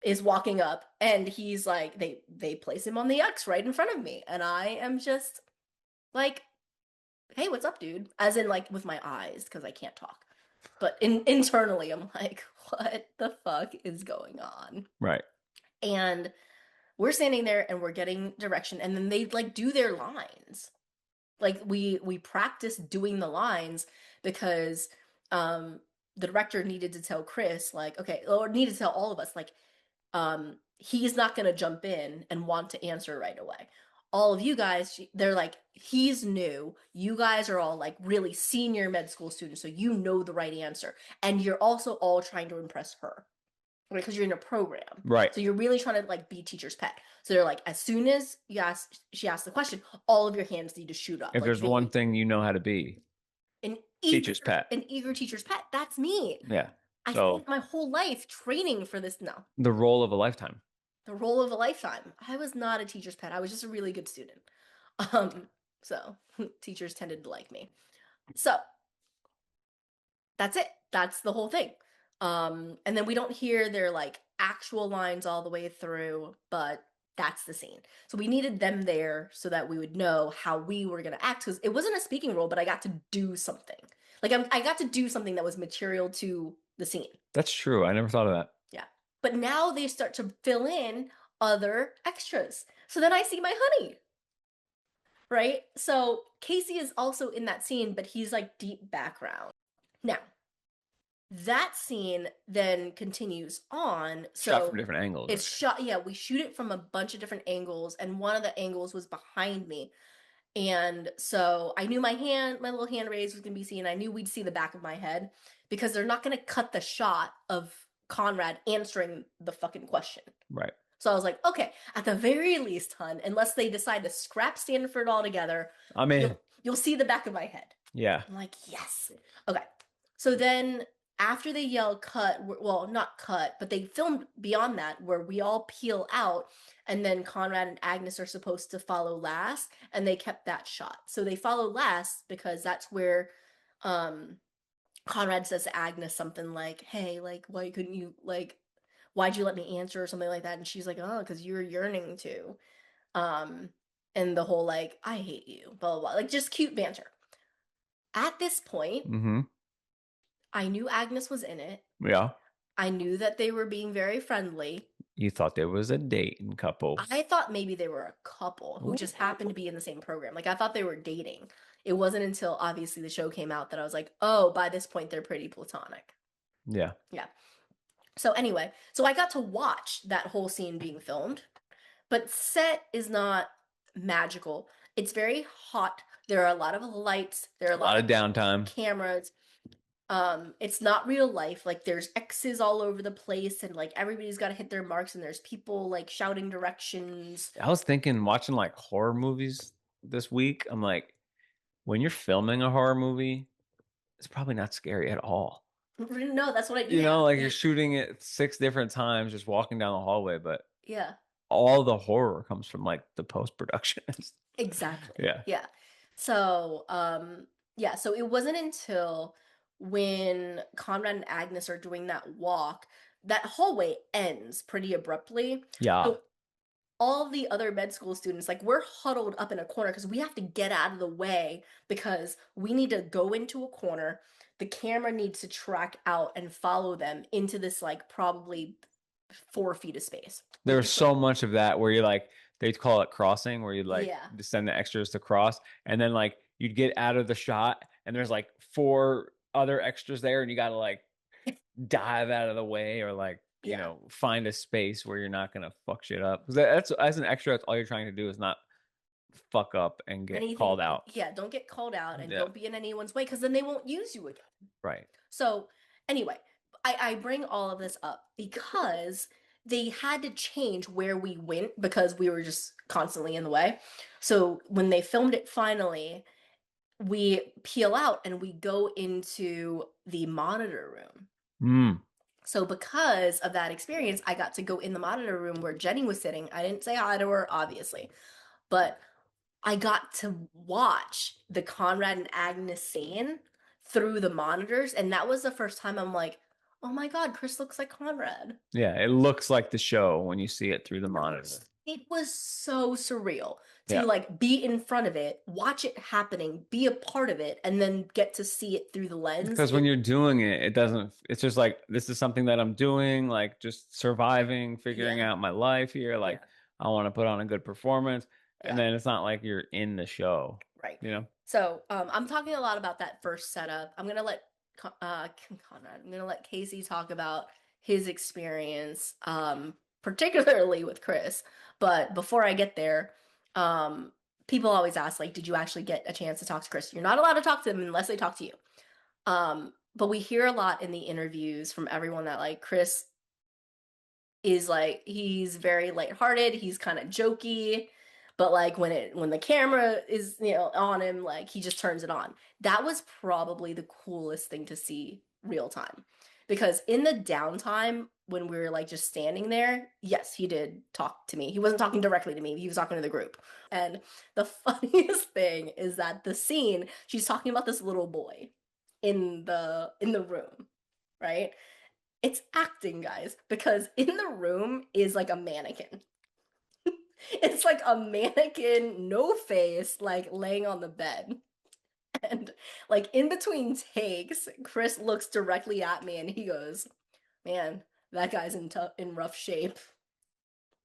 S3: is walking up, and he's like, they place him on the X right in front of me, and I am just like, hey, what's up, dude? As in like with my eyes, because I can't talk. But internally, I'm like, what the fuck is going on?
S4: Right.
S3: And we're standing there and we're getting direction, and then they like do their lines. Like we practice doing the lines because the director needed to tell Chris, like, okay, or needed to tell all of us, like, he's not going to jump in and want to answer right away. All of you guys, they're like, he's new. You guys are all like really senior med school students, so you know the right answer. And you're also all trying to impress her, right? Because you're in a program.
S4: Right.
S3: So you're really trying to like be teacher's pet. So they're like, as soon as she asked the question, all of your hands need to shoot up.
S4: If
S3: like,
S4: there's one thing you know how to be,
S3: an
S4: teacher's pet.
S3: An eager teacher's pet. That's me.
S4: Yeah.
S3: I
S4: So
S3: spent my whole life training for this. No,
S4: the role of a lifetime.
S3: the role of a lifetime. I was not a teacher's pet. I was just a really good student. So teachers tended to like me. So that's it. That's the whole thing. And then we don't hear their like actual lines all the way through, but that's the scene. So we needed them there so that we would know how we were going to act, because it wasn't a speaking role, but I got to do something. Like I got to do something that was material to the scene.
S4: That's true. I never thought of that.
S3: Yeah. But now they start to fill in other extras. So then I see my honey. Right? So Casey is also in that scene, but he's like deep background. Now, that scene then continues on. So
S4: Shot from different angles.
S3: it's shot, yeah, we shoot it from a bunch of different angles, and one of the angles was behind me. And so I knew my little hand raise was gonna be seen. I knew we'd see the back of my head, because they're not gonna cut the shot of Conrad answering the fucking question.
S4: Right.
S3: So I was like, okay, at the very least, hun, unless they decide to scrap Stanford altogether,
S4: I'm in.
S3: you'll see the back of my head.
S4: Yeah.
S3: I'm like, yes. Okay. So then after they yell cut, well, not cut, but they filmed beyond that where we all peel out, and then Conrad and Agnes are supposed to follow last, and they kept that shot. So they follow last because that's where Conrad says to Agnes something like, hey, like, why couldn't you, like, why'd you let me answer, or something like that? And she's like, oh, because you're yearning to. And the whole like, I hate you, blah, blah, blah. Like, just cute banter. At this point, I knew Agnes was in it.
S4: Yeah.
S3: I knew that they were being very friendly.
S4: You thought there was a dating couple.
S3: I thought maybe they were a couple who just happened to be in the same program. Like, I thought they were dating. It wasn't until obviously the show came out that I was like, oh, by this point, they're pretty platonic.
S4: Yeah.
S3: Yeah. So anyway, so I got to watch that whole scene being filmed, but set is not magical. It's very hot. There are a lot of lights. There are a
S4: lot of downtime.
S3: Cameras. It's not real life. Like, there's X's all over the place, and like everybody's got to hit their marks, and there's people like shouting directions.
S4: I was thinking, watching like horror movies this week, I'm like, when you're filming a horror movie, it's probably not scary at all.
S3: No, that's what I.
S4: You know, like you're shooting it 6 different times, just walking down the hallway, but
S3: yeah,
S4: all the horror comes from like the post-production.
S3: Exactly.
S4: Yeah.
S3: Yeah. So, yeah, so it wasn't until when Conrad and Agnes are doing that walk, that hallway ends pretty abruptly.
S4: Yeah.
S3: So all the other med school students, like, we're huddled up in a corner because we have to get out of the way, because we need to go into a corner. The camera needs to track out and follow them into this, like, probably 4 feet of space.
S4: There was so much of that where you're like, they call it crossing, where you'd like send the extras to cross, and then like you'd get out of the shot and there's like 4 other extras there, and you got to like dive out of the way, or like, you know, find a space where you're not going to fuck shit up. Because that's, as an extra, that's all you're trying to do, is not fuck up and get called out.
S3: Yeah, don't get called out, and don't be in anyone's way, because then they won't use you again.
S4: Right.
S3: So anyway, I bring all of this up because they had to change where we went because we were just constantly in the way. So when they filmed it finally, we peel out and we go into the monitor room. So because of that experience, I got to go in the monitor room where Jenny was sitting. I didn't say hi to her, obviously, but I got to watch the Conrad and Agnes scene through the monitors, and that was the first time I'm like, oh my God, Chris looks like Conrad.
S4: Yeah, it looks like the show when you see it through the monitor.
S3: It was so surreal to like be in front of it, watch it happening, be a part of it, and then get to see it through the lens.
S4: Because when you're doing it, it doesn't, it's just like, this is something that I'm doing, like just surviving, figuring out my life here. Like, I want to put on a good performance. And then it's not like you're in the show.
S3: Right.
S4: You know?
S3: So I'm talking a lot about that first setup. I'm going to let Conrad. I'm gonna let Casey talk about his experience, particularly with Chris. But before I get there, people always ask, like, did you actually get a chance to talk to Chris? You're not allowed to talk to them unless they talk to you. But we hear a lot in the interviews from everyone that like Chris is like he's very lighthearted, he's kind of jokey, but like when the camera is, on him, like he just turns it on. That was probably the coolest thing to see real time. Because in the downtime when we were like just standing there, yes, he did talk to me. He wasn't talking directly to me, he was talking to the group. And the funniest thing is that the scene, she's talking about this little boy in the room, right? It's acting, guys, because in the room is like a mannequin. It's like a mannequin, no face, like laying on the bed. And like in between takes, Chris looks directly at me and he goes, "Man, that guy's in rough shape."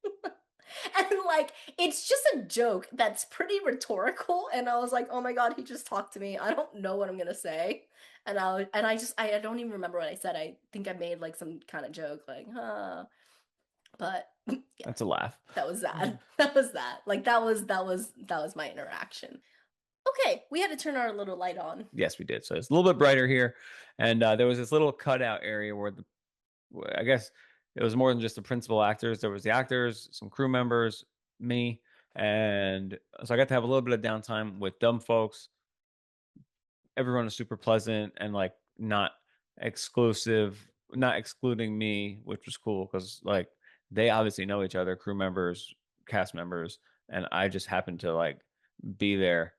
S3: And like it's just a joke that's pretty rhetorical, and I was like, "Oh my god, he just talked to me. I don't know what I'm gonna say." And I don't even remember what I said. I think I made like some kind of joke like, "Huh." But yeah,
S4: That's a laugh.
S3: that was that. That was that. Like that was my interaction. Okay, we had to turn our little light on.
S4: Yes, we did. So it's a little bit brighter here, and there was this little cutout area where I guess it was more than just the principal actors. There was the actors, some crew members, me, and so I got to have a little bit of downtime with dumb folks. Everyone was super pleasant and like not excluding me, which was cool because like they obviously know each other, crew members, cast members, and I just happened to like be there.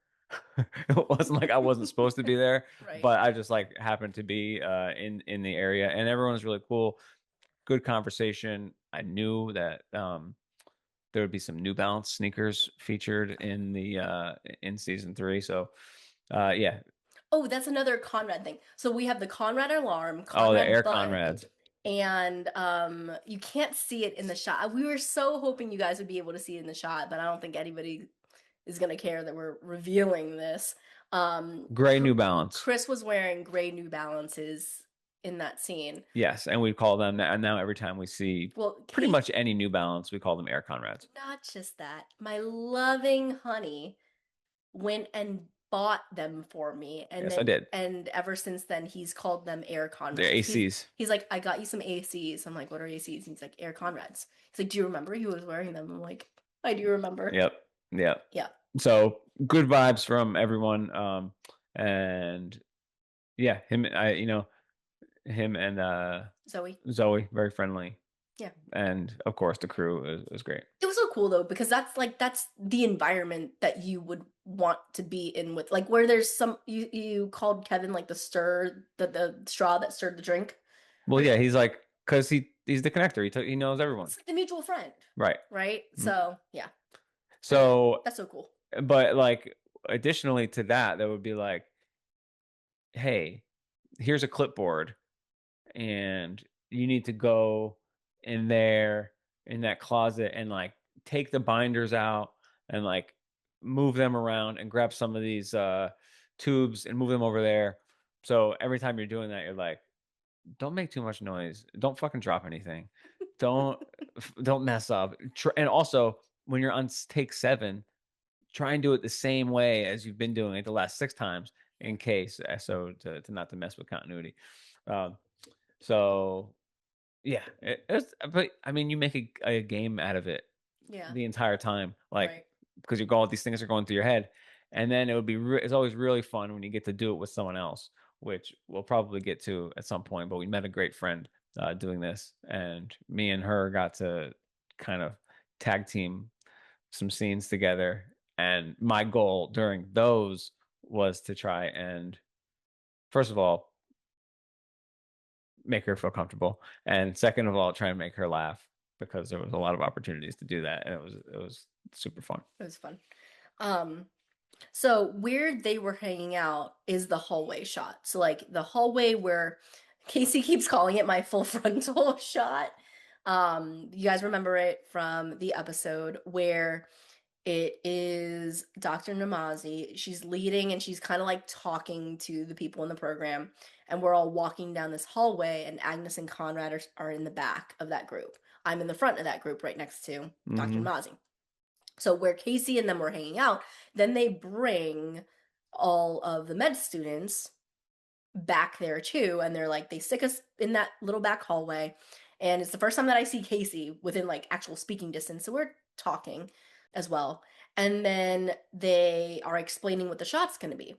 S4: It wasn't like I wasn't supposed to be there,
S3: Right.
S4: but I just like happened to be in the area, and everyone was really cool. Good conversation. I knew that there would be some New Balance sneakers featured in the in season 3. So yeah.
S3: Oh, that's another Conrad thing. So we have the Conrad alarm,
S4: Oh, the
S3: Conrad
S4: Air
S3: button,
S4: Conrads.
S3: and you can't see it in the shot. We were so hoping you guys would be able to see it in the shot, but I don't think anybody is gonna care that we're revealing this.
S4: Gray New Balance.
S3: Chris was wearing gray New Balances in that scene.
S4: Yes, and we call them, and now every time we see pretty much any New Balance, we call them Air Conrads.
S3: Not just that, my loving honey went and bought them for me, and
S4: Yes,
S3: then,
S4: I did.
S3: And ever since then, he's called them Air Conrads.
S4: They're ACs.
S3: He's like, "I got you some ACs." I'm like, "What are ACs?" And he's like, "Air Conrads." He's like, "Do you remember he was wearing them?" I'm like, "I do remember."
S4: Yep.
S3: Yeah.
S4: So good vibes from everyone, and yeah, him and Zoe, very friendly.
S3: Yeah.
S4: And of course the crew is great.
S3: It was so cool though, because that's the environment that you would want to be in, with like where there's some, you called Kevin like the straw that stirred the drink.
S4: Well, yeah, he's like, because he's the connector. He knows everyone.
S3: It's like the mutual friend.
S4: Right.
S3: Mm-hmm. So yeah.
S4: So
S3: that's so cool.
S4: But like additionally to that, would be like, hey, here's a clipboard, and you need to go in there in that closet and like take the binders out and like move them around and grab some of these tubes and move them over there. So every time you're doing that, you're like, don't make too much noise. Don't fucking drop anything. Don't mess up. And also, when you're on take 7, try and do it the same way as you've been doing it the last 6 times, in case to not to mess with continuity. So yeah, but I mean, you make a game out of it.
S3: Yeah.
S4: The entire time, like, because these things are going through your head, and then it's always really fun when you get to do it with someone else, which we'll probably get to at some point. But we met a great friend doing this, and me and her got to kind of tag team some scenes together. And my goal during those was to try and, first of all, make her feel comfortable, and second of all, try and make her laugh, because there was a lot of opportunities to do that, and it was super fun.
S3: It was fun. So where they were hanging out is the hallway shot. So like the hallway where Casey keeps calling it my full frontal shot. You guys remember it from the episode where It is Dr. Namazi. She's leading and she's kind of like talking to the people in the program. And we're all walking down this hallway, and Agnes and Conrad are in the back of that group. I'm in the front of that group right next to Dr.
S4: Mm-hmm.
S3: Namazi. So where Casey and them were hanging out, then they bring all of the med students back there too, and they're like, they stick us in that little back hallway, and it's the first time that I see Casey within like actual speaking distance, so we're talking as well. And then they are explaining what the shot's going to be,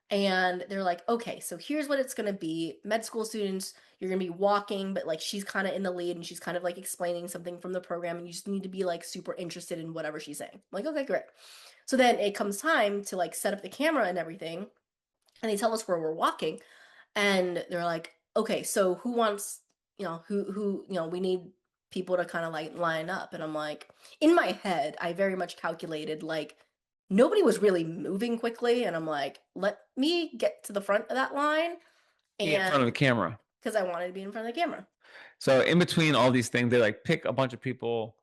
S3: and they're like, okay, so here's what it's going to be. Med school students, you're going to be walking, but like she's kind of in the lead, and she's kind of like explaining something from the program, and you just need to be like super interested in whatever she's saying. I'm like, okay, great. So then it comes time to like set up the camera and everything, and they tell us where we're walking, and they're like, okay, so who wants, we need people to kind of like line up. And I'm like, in my head, I very much calculated like nobody was really moving quickly, and I'm like, let me get to the front of that line,
S4: In front of the
S3: and
S4: camera.
S3: because I wanted to be in front of the camera.
S4: So in between all these things, they like pick a bunch of people,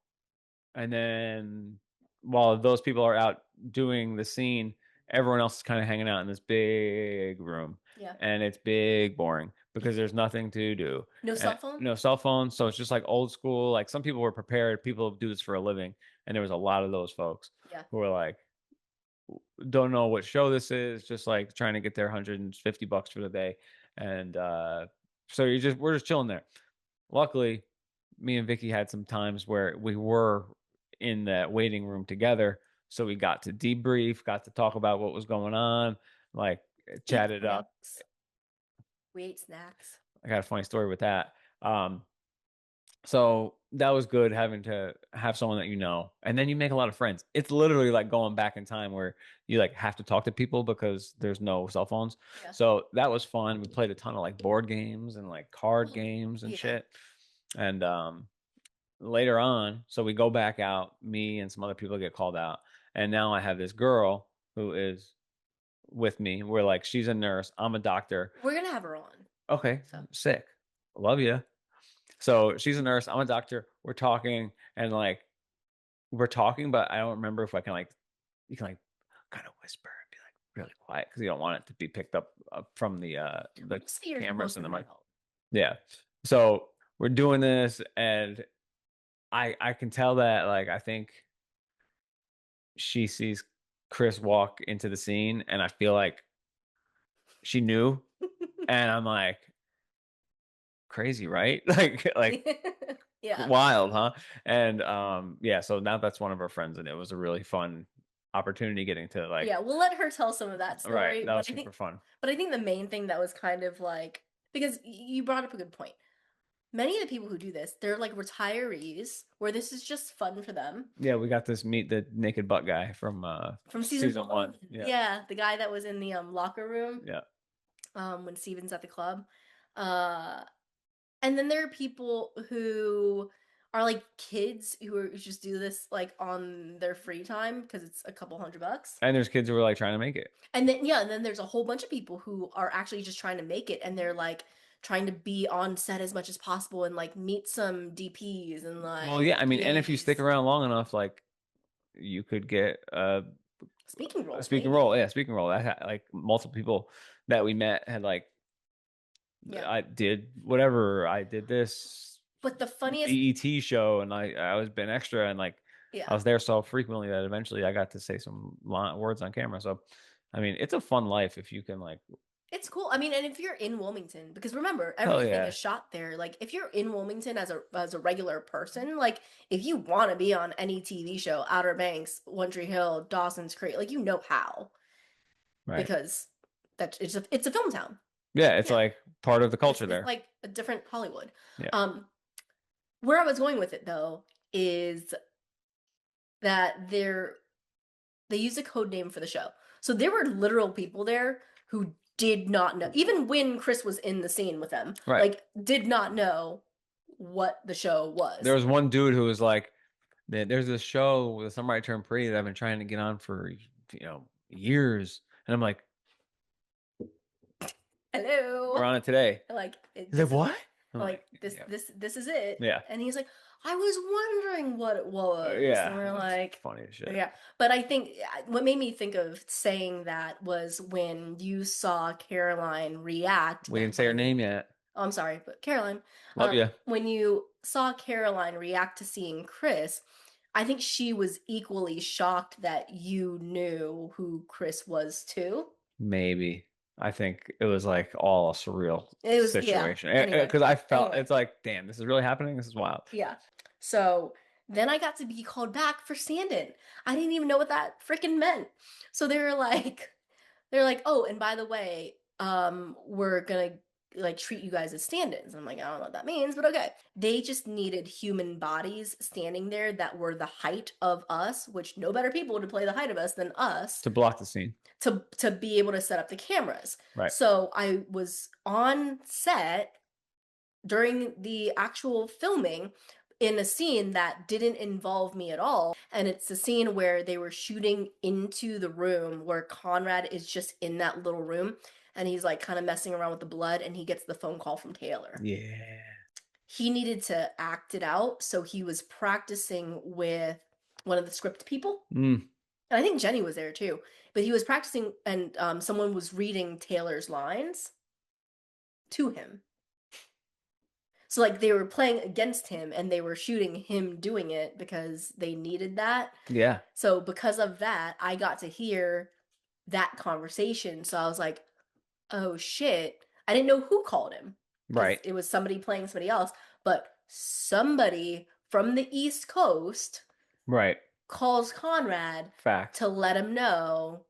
S4: and then while those people are out doing the scene, everyone else is kind of hanging out in this big room.
S3: Yeah.
S4: And it's big, boring because there's nothing to do.
S3: No cell phone?
S4: No cell phones. So it's just like old school. Like some people were prepared. People do this for a living. And there was a lot of those folks
S3: Yeah.
S4: who were like, don't know what show this is, just like trying to get their $150 for the day. And so we're just chilling there. Luckily, me and Vicky had some times where we were in that waiting room together. So we got to debrief, got to talk about what was going on, like chatted up.
S3: We ate snacks.
S4: I got a funny story with that. So that was good having to have someone that you know, and then you make a lot of friends. It's literally like going back in time where you like have to talk to people because there's no cell phones.
S3: Yeah.
S4: So that was fun. We played a ton of like board games and like card games and shit. And later on, so we go back out, me and some other people get called out, and now I have this girl who is with me. We're like, she's a nurse, I'm a doctor.
S3: We're gonna have her on.
S4: Okay, sick. Love you. So she's a nurse, I'm a doctor. We're talking, and like we're talking, but I don't remember if I can like, you can like kind of whisper and be like really quiet because you don't want it to be picked up from the cameras and the mic. Yeah. So we're doing this, and I can tell that like I think she sees Chris walk into the scene, and I feel like she knew, and I'm like, crazy, right? like
S3: yeah,
S4: wild, huh? And yeah, so now that's one of our friends, and it was a really fun opportunity getting to like,
S3: yeah, we'll let her tell some of that story.
S4: Right, that was super fun.
S3: But I think the main thing that was kind of like, because you brought up a good point. Many of the people who do this, they're like retirees where this is just fun for them.
S4: Yeah, we got this meet the naked butt guy from season one.
S3: Yeah, the guy that was in the locker room.
S4: Yeah.
S3: When Steven's at the club. And then there are people who are like kids who just do this like on their free time because it's a couple $100.
S4: And there's kids who are like trying to make it.
S3: And then there's a whole bunch of people who are actually just trying to make it, and they're like trying to be on set as much as possible and like meet some DPs and like.
S4: Well, yeah, I mean, and if you stick around long enough, like you could get a
S3: speaking role.
S4: Speaking role. That like multiple people that we met had like, I did whatever. I did this.
S3: But the funniest
S4: BET show, and I was been extra, and like I was there so frequently that eventually I got to say some words on camera. So, I mean, it's a fun life if you can like.
S3: It's cool. I mean, and if you're in Wilmington, because remember, everything is shot there. Like, if you're in Wilmington as a regular person, like, if you want to be on any TV show, Outer Banks, One Tree Hill, Dawson's Creek, like, you know how, right? Because it's a film town.
S4: Yeah, it's like part of the culture there.
S3: It's like a different Hollywood.
S4: Yeah.
S3: Where I was going with it though is that they use a code name for the show, so there were literal people there who did not know, even when Chris was in the scene with them, like did not know what the show was.
S4: There was one dude who was like, there's this show with Somebody Turned Pretty that I've been trying to get on for years, and I'm like,
S3: hello,
S4: we're on it today.
S3: Like,
S4: he's like, what?
S3: Like, this is it.
S4: Yeah.
S3: And he's like, I was wondering what it was.
S4: Yeah,
S3: And we're
S4: it's
S3: like,
S4: funny as shit.
S3: yeah. But I think what made me think of saying that was when you saw Caroline react.
S4: We didn't say her name yet.
S3: Oh, I'm sorry, but Caroline.
S4: Love you.
S3: When you saw Caroline react to seeing Chris, I think she was equally shocked that you knew who Chris was too.
S4: Maybe. I think it was like all a surreal
S3: It was, yeah.
S4: situation.
S3: Anyway.
S4: Because I felt
S3: Anyway.
S4: it's like, damn, this is really happening. This is wild.
S3: Yeah. So then I got to be called back for stand-in. I didn't even know what that freaking meant. So they're like, oh, and by the way, we're gonna like treat you guys as stand-ins. I'm like, I don't know what that means, but okay. They just needed human bodies standing there that were the height of us, which no better people to play the height of us than us
S4: To block the scene.
S3: to be able to set up the cameras.
S4: Right.
S3: So I was on set during the actual filming in a scene that didn't involve me at all. And it's a scene where they were shooting into the room where Conrad is just in that little room and he's like kind of messing around with the blood and he gets the phone call from Taylor.
S4: Yeah.
S3: He needed to act it out, so he was practicing with one of the script people.
S4: Mm.
S3: And I think Jenny was there too. But he was practicing and someone was reading Taylor's lines to him. So like they were playing against him and they were shooting him doing it because they needed that.
S4: Yeah.
S3: So because of that, I got to hear that conversation. So I was like, oh shit. I didn't know who called him.
S4: Right.
S3: It was somebody playing somebody else, but somebody from the East Coast
S4: Right.
S3: calls Conrad
S4: Fact.
S3: to let him know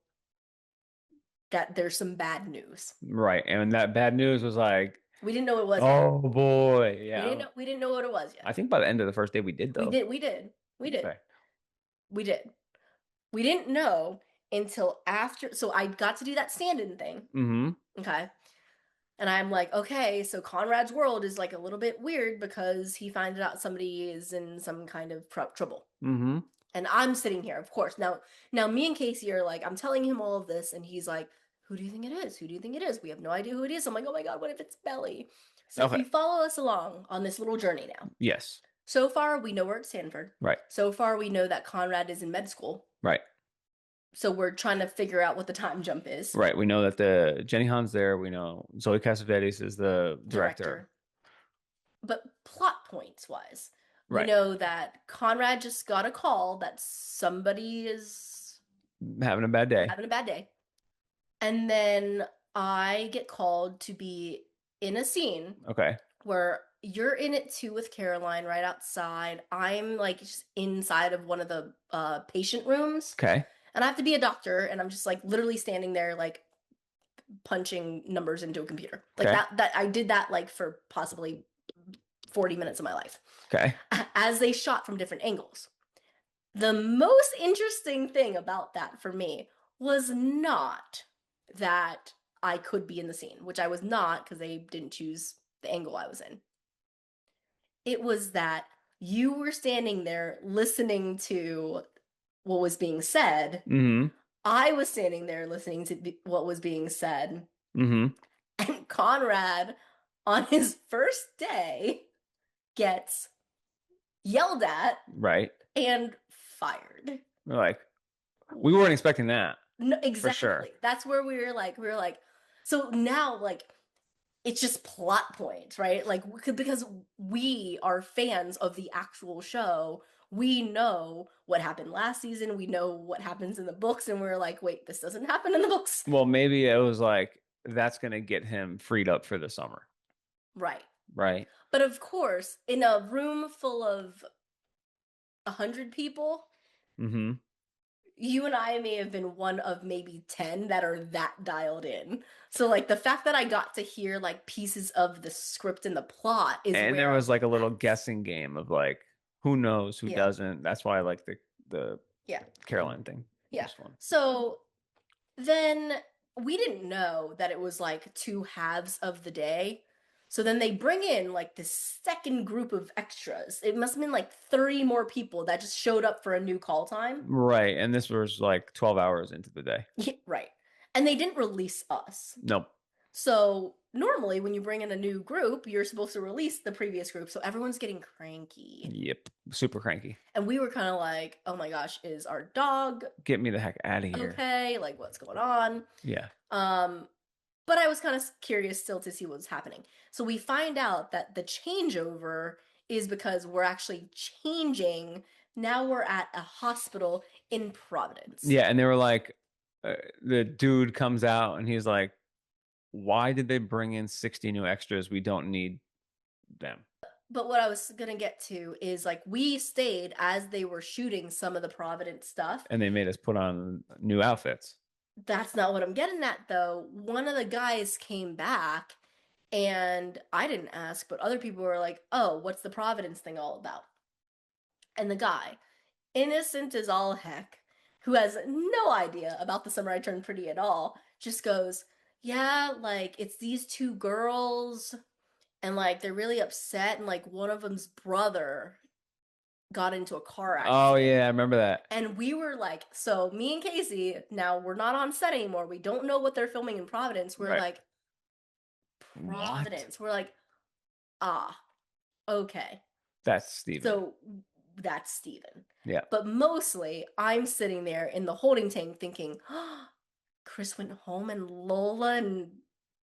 S3: that there's some bad news.
S4: Right. And that bad news was like,
S3: we didn't know what it was
S4: oh
S3: yet.
S4: boy. Yeah.
S3: We didn't know what it was yet.
S4: I think by the end of the first day we did though.
S3: We did.
S4: Okay.
S3: We did. We didn't know until after. So I got to do that stand-in thing.
S4: Mm-hmm.
S3: Okay. And I'm like, okay, so Conrad's world is like a little bit weird because he finds out somebody is in some kind of trouble.
S4: Mm-hmm.
S3: And I'm sitting here, of course. Now me and Casey are like, I'm telling him all of this, and he's like, who do you think it is? Who do you think it is? We have no idea who it is. I'm like, oh my God, what if it's Belly? So
S4: Okay.
S3: if you follow us along on this little journey now.
S4: Yes.
S3: So far, we know we're at Stanford.
S4: Right.
S3: So far, we know that Conrad is in med school.
S4: Right.
S3: So we're trying to figure out what the time jump is.
S4: Right. We know that the Jenny Han's there. We know Zoe Cassavetes is the director.
S3: But plot points wise,
S4: Right.
S3: we know that Conrad just got a call that somebody is
S4: having a bad day.
S3: And then I get called to be in a scene.
S4: Okay.
S3: Where you're in it too with Caroline right outside. I'm like just inside of one of the patient rooms.
S4: Okay.
S3: And I have to be a doctor, and I'm just like literally standing there like punching numbers into a computer. Like
S4: Okay.
S3: that I did that like for possibly 40 minutes of my life.
S4: Okay.
S3: As they shot from different angles. The most interesting thing about that for me was not that I could be in the scene, which I was not because they didn't choose the angle I was in. It was that you were standing there listening to what was being said.
S4: Mm-hmm.
S3: I was standing there listening to what was being said.
S4: Mm-hmm.
S3: And Conrad, on his first day, gets yelled at.
S4: Right.
S3: And fired.
S4: We're like, we weren't expecting that.
S3: No, exactly.
S4: For sure.
S3: That's where we were like, so now like, it's just plot points, right? Like, because we are fans of the actual show. We know what happened last season. We know what happens in the books. And we're like, wait, this doesn't happen in the books.
S4: Well, maybe it was like, that's going to get him freed up for the summer.
S3: Right.
S4: Right.
S3: But of course, in a room full of 100 people,
S4: mm-hmm.
S3: you and I may have been one of maybe 10 that are that dialed in. So like the fact that I got to hear like pieces of the script and the plot is
S4: and there was like a little guessing game of like, who knows, who doesn't. That's why I like the Caroline thing.
S3: Yeah. So then we didn't know that it was like two halves of the day. So then they bring in like this second group of extras. It must have been like 30 more people that just showed up for a new call time.
S4: Right. And this was like 12 hours into the day.
S3: Yeah, right. And they didn't release us.
S4: Nope.
S3: So normally when you bring in a new group, you're supposed to release the previous group. So everyone's getting cranky.
S4: Yep. Super cranky.
S3: And we were kind of like, oh my gosh, is our dog
S4: Get me the heck out of here.
S3: okay? Like, what's going on?
S4: Yeah.
S3: But I was kind of curious still to see what was happening. So we find out that the changeover is because we're actually changing. Now we're at a hospital in Providence.
S4: Yeah. And they were like, the dude comes out and he's like, why did they bring in 60 new extras? We don't need them.
S3: But what I was gonna get to is like we stayed as they were shooting some of the Providence stuff.
S4: And they made us put on new outfits.
S3: That's not what I'm getting at though. One of the guys came back and I didn't ask, but other people were like, oh, what's the Providence thing all about? And the guy, innocent as all heck, who has no idea about the Summer I Turned Pretty at all, just goes, yeah, like it's these two girls and like they're really upset and like one of them's brother got into a car accident.
S4: Oh yeah, I remember that.
S3: And we were like, so me and Casey, now we're not on set anymore. We don't know what they're filming in Providence. We're
S4: Right.
S3: like, Providence. We're like, ah, okay.
S4: That's Steven.
S3: So that's Steven.
S4: Yeah.
S3: But mostly I'm sitting there in the holding tank thinking, oh, Chris went home and Lola and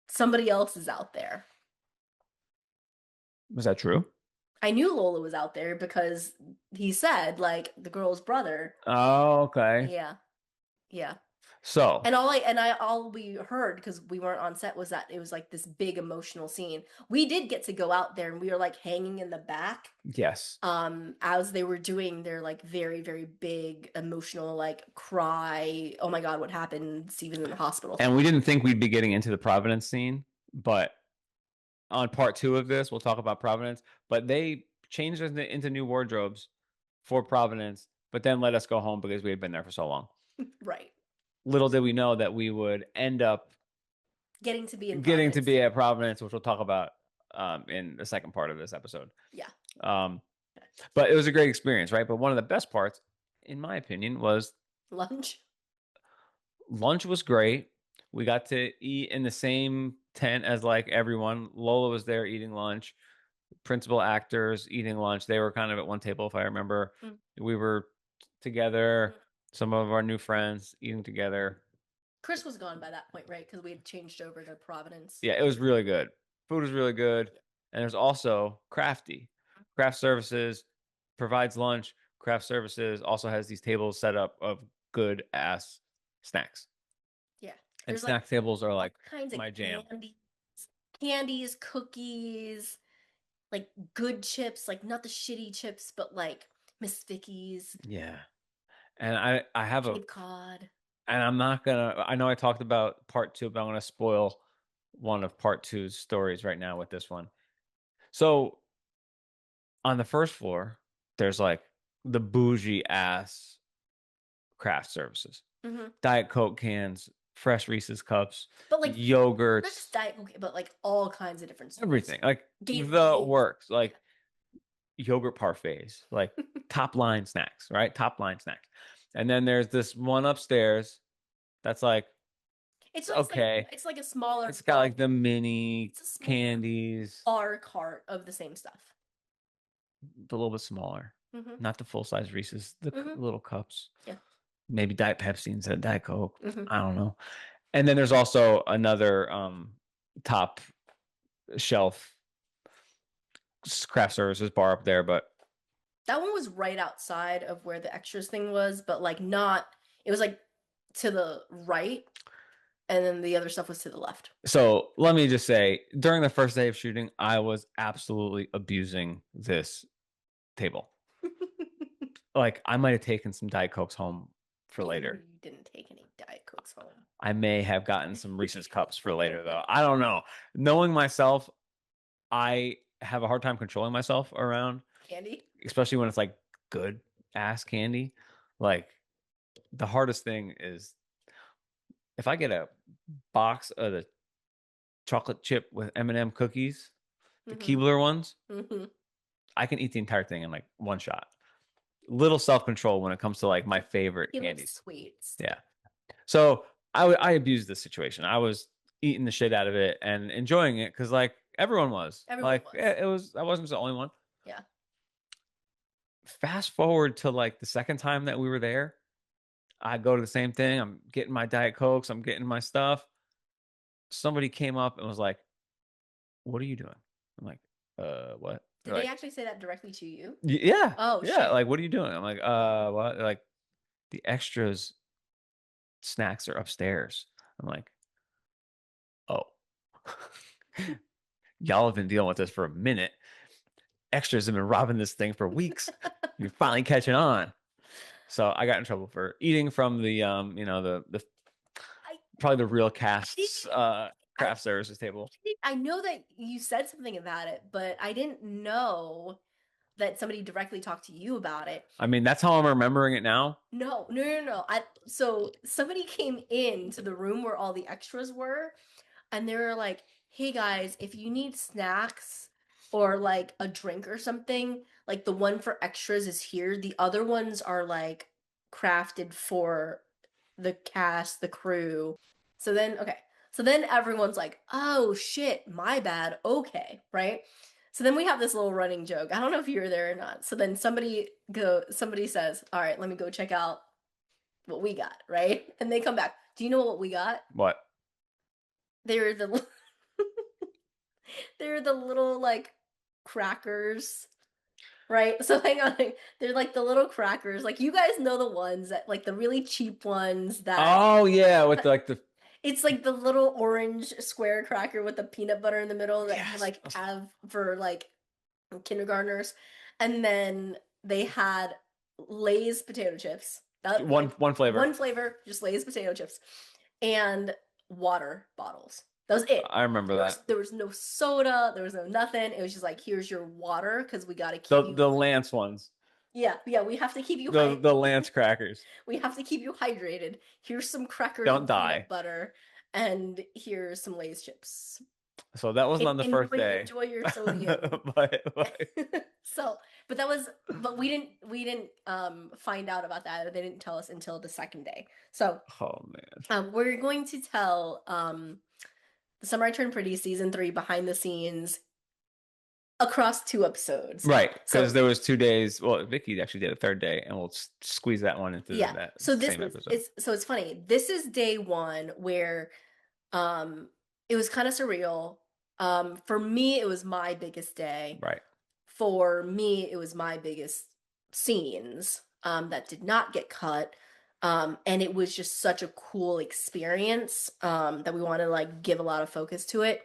S3: somebody else is out there.
S4: Was that true?
S3: I knew Lola was out there because he said like the girl's brother.
S4: Oh, okay.
S3: Yeah. Yeah.
S4: So
S3: And all we heard, because we weren't on set, was that it was like this big emotional scene. We did get to go out there and we were like hanging in the back.
S4: Yes.
S3: As they were doing their like very, very big emotional like cry, oh my God, what happened? Steven's in the hospital.
S4: And we didn't think we'd be getting into the Providence scene, but on part 2 of this, we'll talk about Providence. But they changed us into new wardrobes for Providence, but then let us go home because we had been there for so long.
S3: Right.
S4: Little did we know that we would end up
S3: getting to be
S4: at Providence, which we'll talk about in the second part of this episode.
S3: Yeah.
S4: But it was a great experience, right? But one of the best parts, in my opinion, was
S3: lunch.
S4: Lunch was great. We got to eat in the same tent as like everyone. Lola was there eating lunch. Principal actors eating lunch. They were kind of at one table, if I remember. We were together. Some of our new friends eating together.
S3: Chris was gone by that point, right? Because we had changed over to Providence.
S4: Yeah, it was really good. Food was really good. And there's also Crafty. Craft Services provides lunch. Craft Services also has these tables set up of good ass snacks.
S3: Yeah.
S4: And snack tables are like
S3: kinds
S4: my
S3: of
S4: jam.
S3: Candies, cookies, like good chips, like not the shitty chips, but like Miss Vicky's.
S4: Yeah. And I have
S3: Cape Cod.
S4: And I'm not gonna. I know I talked about part 2, but I'm gonna spoil one of part 2's stories right now with this one. So on the first floor, there's like the bougie ass Craft Services, Diet Coke cans, fresh Reese's cups,
S3: but like
S4: yogurts,
S3: not just Diet Coke, but like all kinds of different stuff.
S4: Everything, like the works, like yogurt parfaits, like top line snacks, right? Top line snacks. And then there's this one upstairs that's like,
S3: it's
S4: okay.
S3: It's like a smaller.
S4: It's got like the mini candies.
S3: Our cart of the same stuff.
S4: A little bit smaller. Not the full size Reese's, the little cups.
S3: Yeah.
S4: Maybe Diet Pepsi instead of Diet Coke. I don't know. And then there's also another top shelf Craft Services bar up there, but
S3: that one was right outside of where the extras thing was, but like not, it was like to the right, and then the other stuff was to the left.
S4: So let me just say, during the first day of shooting, I was absolutely abusing this table. Like I might have taken some Diet Cokes home for later.
S3: You didn't take any Diet Cokes home.
S4: I may have gotten some Reese's cups for later though. I don't know. Knowing myself, I have a hard time controlling myself around
S3: candy,
S4: especially when it's like good ass candy. Like the hardest thing is if I get a box of the chocolate chip with M&M cookies, the Keebler ones, I can eat the entire thing in like one shot. Little self-control when it comes to like my favorite candies.
S3: Sweets.
S4: Yeah. So I abused this situation. I was eating the shit out of it and enjoying it because like everyone was.
S3: Everyone
S4: Like
S3: was.
S4: it was. I wasn't the only one.
S3: Yeah.
S4: Fast forward to like the second time that we were there, I go to the same thing. I'm getting my Diet Cokes. I'm getting my stuff. Somebody came up and was like, "What are you doing?" I'm like, what?"
S3: Did
S4: They're
S3: they
S4: like,
S3: actually say that directly to you?
S4: Yeah,
S3: Oh
S4: yeah.
S3: shit.
S4: Like, what are you doing? I'm like, what? They're like, the extras snacks are upstairs. I'm like, oh, y'all have been dealing with this for a minute. Extras have been robbing this thing for weeks. You're finally catching on. So I got in trouble for eating from the the
S3: I
S4: probably the real cast's
S3: I
S4: craft services table.
S3: I know that you said something about it, but I didn't know that somebody directly talked to you about it.
S4: I mean, that's how I'm remembering it now.
S3: No. So somebody came into the room where all the extras were, and they were like, "Hey guys, if you need snacks or like a drink or something, like the one for extras is here. The other ones are like crafted for the cast, the crew." Okay. So then everyone's like, "Oh shit, my bad. Okay, right?" So then we have this little running joke. I don't know if you were there or not. So then somebody says, "All right, let me go check out what we got," right? And they come back. Do you know what we got?
S4: What?
S3: They were the they're the little like crackers, right? So hang on, they're like the little crackers. Like you guys know the ones that like the really cheap ones that
S4: Oh yeah, with like the
S3: it's like the little orange square cracker with the peanut butter in the middle that you
S4: yes.
S3: like have for like kindergartners. And then they had Lay's potato chips. That like
S4: One flavor.
S3: one flavor, just Lay's potato chips, and water bottles. That was it.
S4: I remember that.
S3: There was no soda. There was no nothing. It was just like, here's your water because we got to keep
S4: The
S3: you.
S4: the Lance ones.
S3: Yeah. We have to keep you
S4: The Lance crackers.
S3: we have to keep you hydrated. Here's some crackers
S4: Don't
S3: with
S4: die.
S3: peanut butter, and here's some Lay's chips.
S4: So that wasn't on the first day.
S3: Enjoy your sodium.
S4: but
S3: So, but we didn't find out about that. They didn't tell us until the second day. So,
S4: oh man.
S3: we're going to tell the Summer I Turned Pretty season 3 behind the scenes across 2 episodes.
S4: Right, because
S3: So
S4: there was 2 days. Well, Vicky actually did a third day, and we'll squeeze that one into
S3: yeah.
S4: that
S3: So this
S4: same
S3: is
S4: episode.
S3: it's funny. This is day 1 where it was kind of surreal. For me, it was my biggest day.
S4: Right.
S3: For me, it was my biggest scenes that did not get cut. And it was just such a cool experience that we want to like give a lot of focus to it.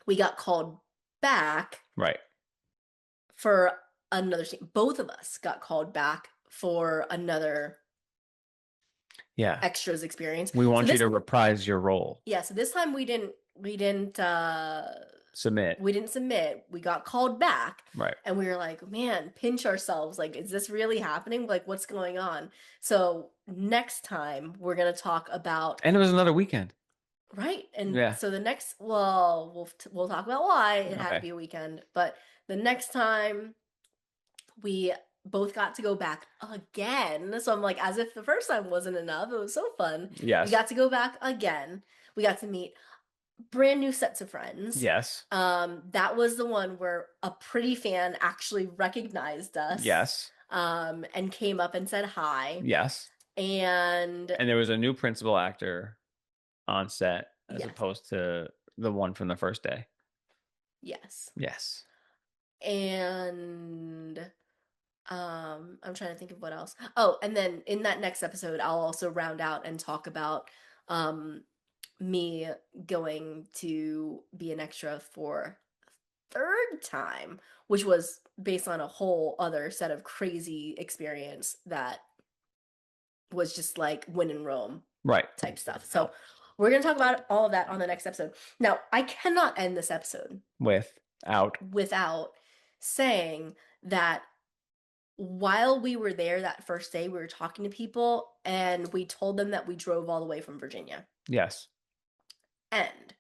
S3: We got called back
S4: Right.
S3: for another scene. Both of us got called back for another
S4: Yeah.
S3: extras experience.
S4: We want
S3: So
S4: you to reprise your role.
S3: Yeah, so this time we didn't
S4: Submit.
S3: we didn't submit. We got called back.
S4: Right.
S3: And we were like, man, pinch ourselves. Like, is this really happening? Like, what's going on? So next time we're gonna talk about
S4: And it was another weekend.
S3: right. And
S4: Yeah.
S3: so the next, well, we'll talk about why it had to
S4: Okay.
S3: be a weekend. But the next time we both got to go back again. So I'm like, as if the first time wasn't enough. It was so fun.
S4: Yes.
S3: We got to go back again. We got to meet brand new sets of friends.
S4: Yes.
S3: That was the one where a pretty fan actually recognized us.
S4: Yes.
S3: And came up and said hi.
S4: Yes.
S3: And
S4: there was a new principal actor on set as
S3: Yes.
S4: opposed to the one from the first day.
S3: yes.
S4: Yes.
S3: And I'm trying to think of what else. Oh, and then in that next episode, I'll also round out and talk about me going to be an extra for third time, which was based on a whole other set of crazy experience that was just like win in Rome
S4: Right.
S3: type stuff. So we're going to talk about all of that on the next episode. Now, I cannot end this episode without saying that while we were there that first day, we were talking to people and we told them that we drove all the way from Virginia.
S4: Yes.
S3: And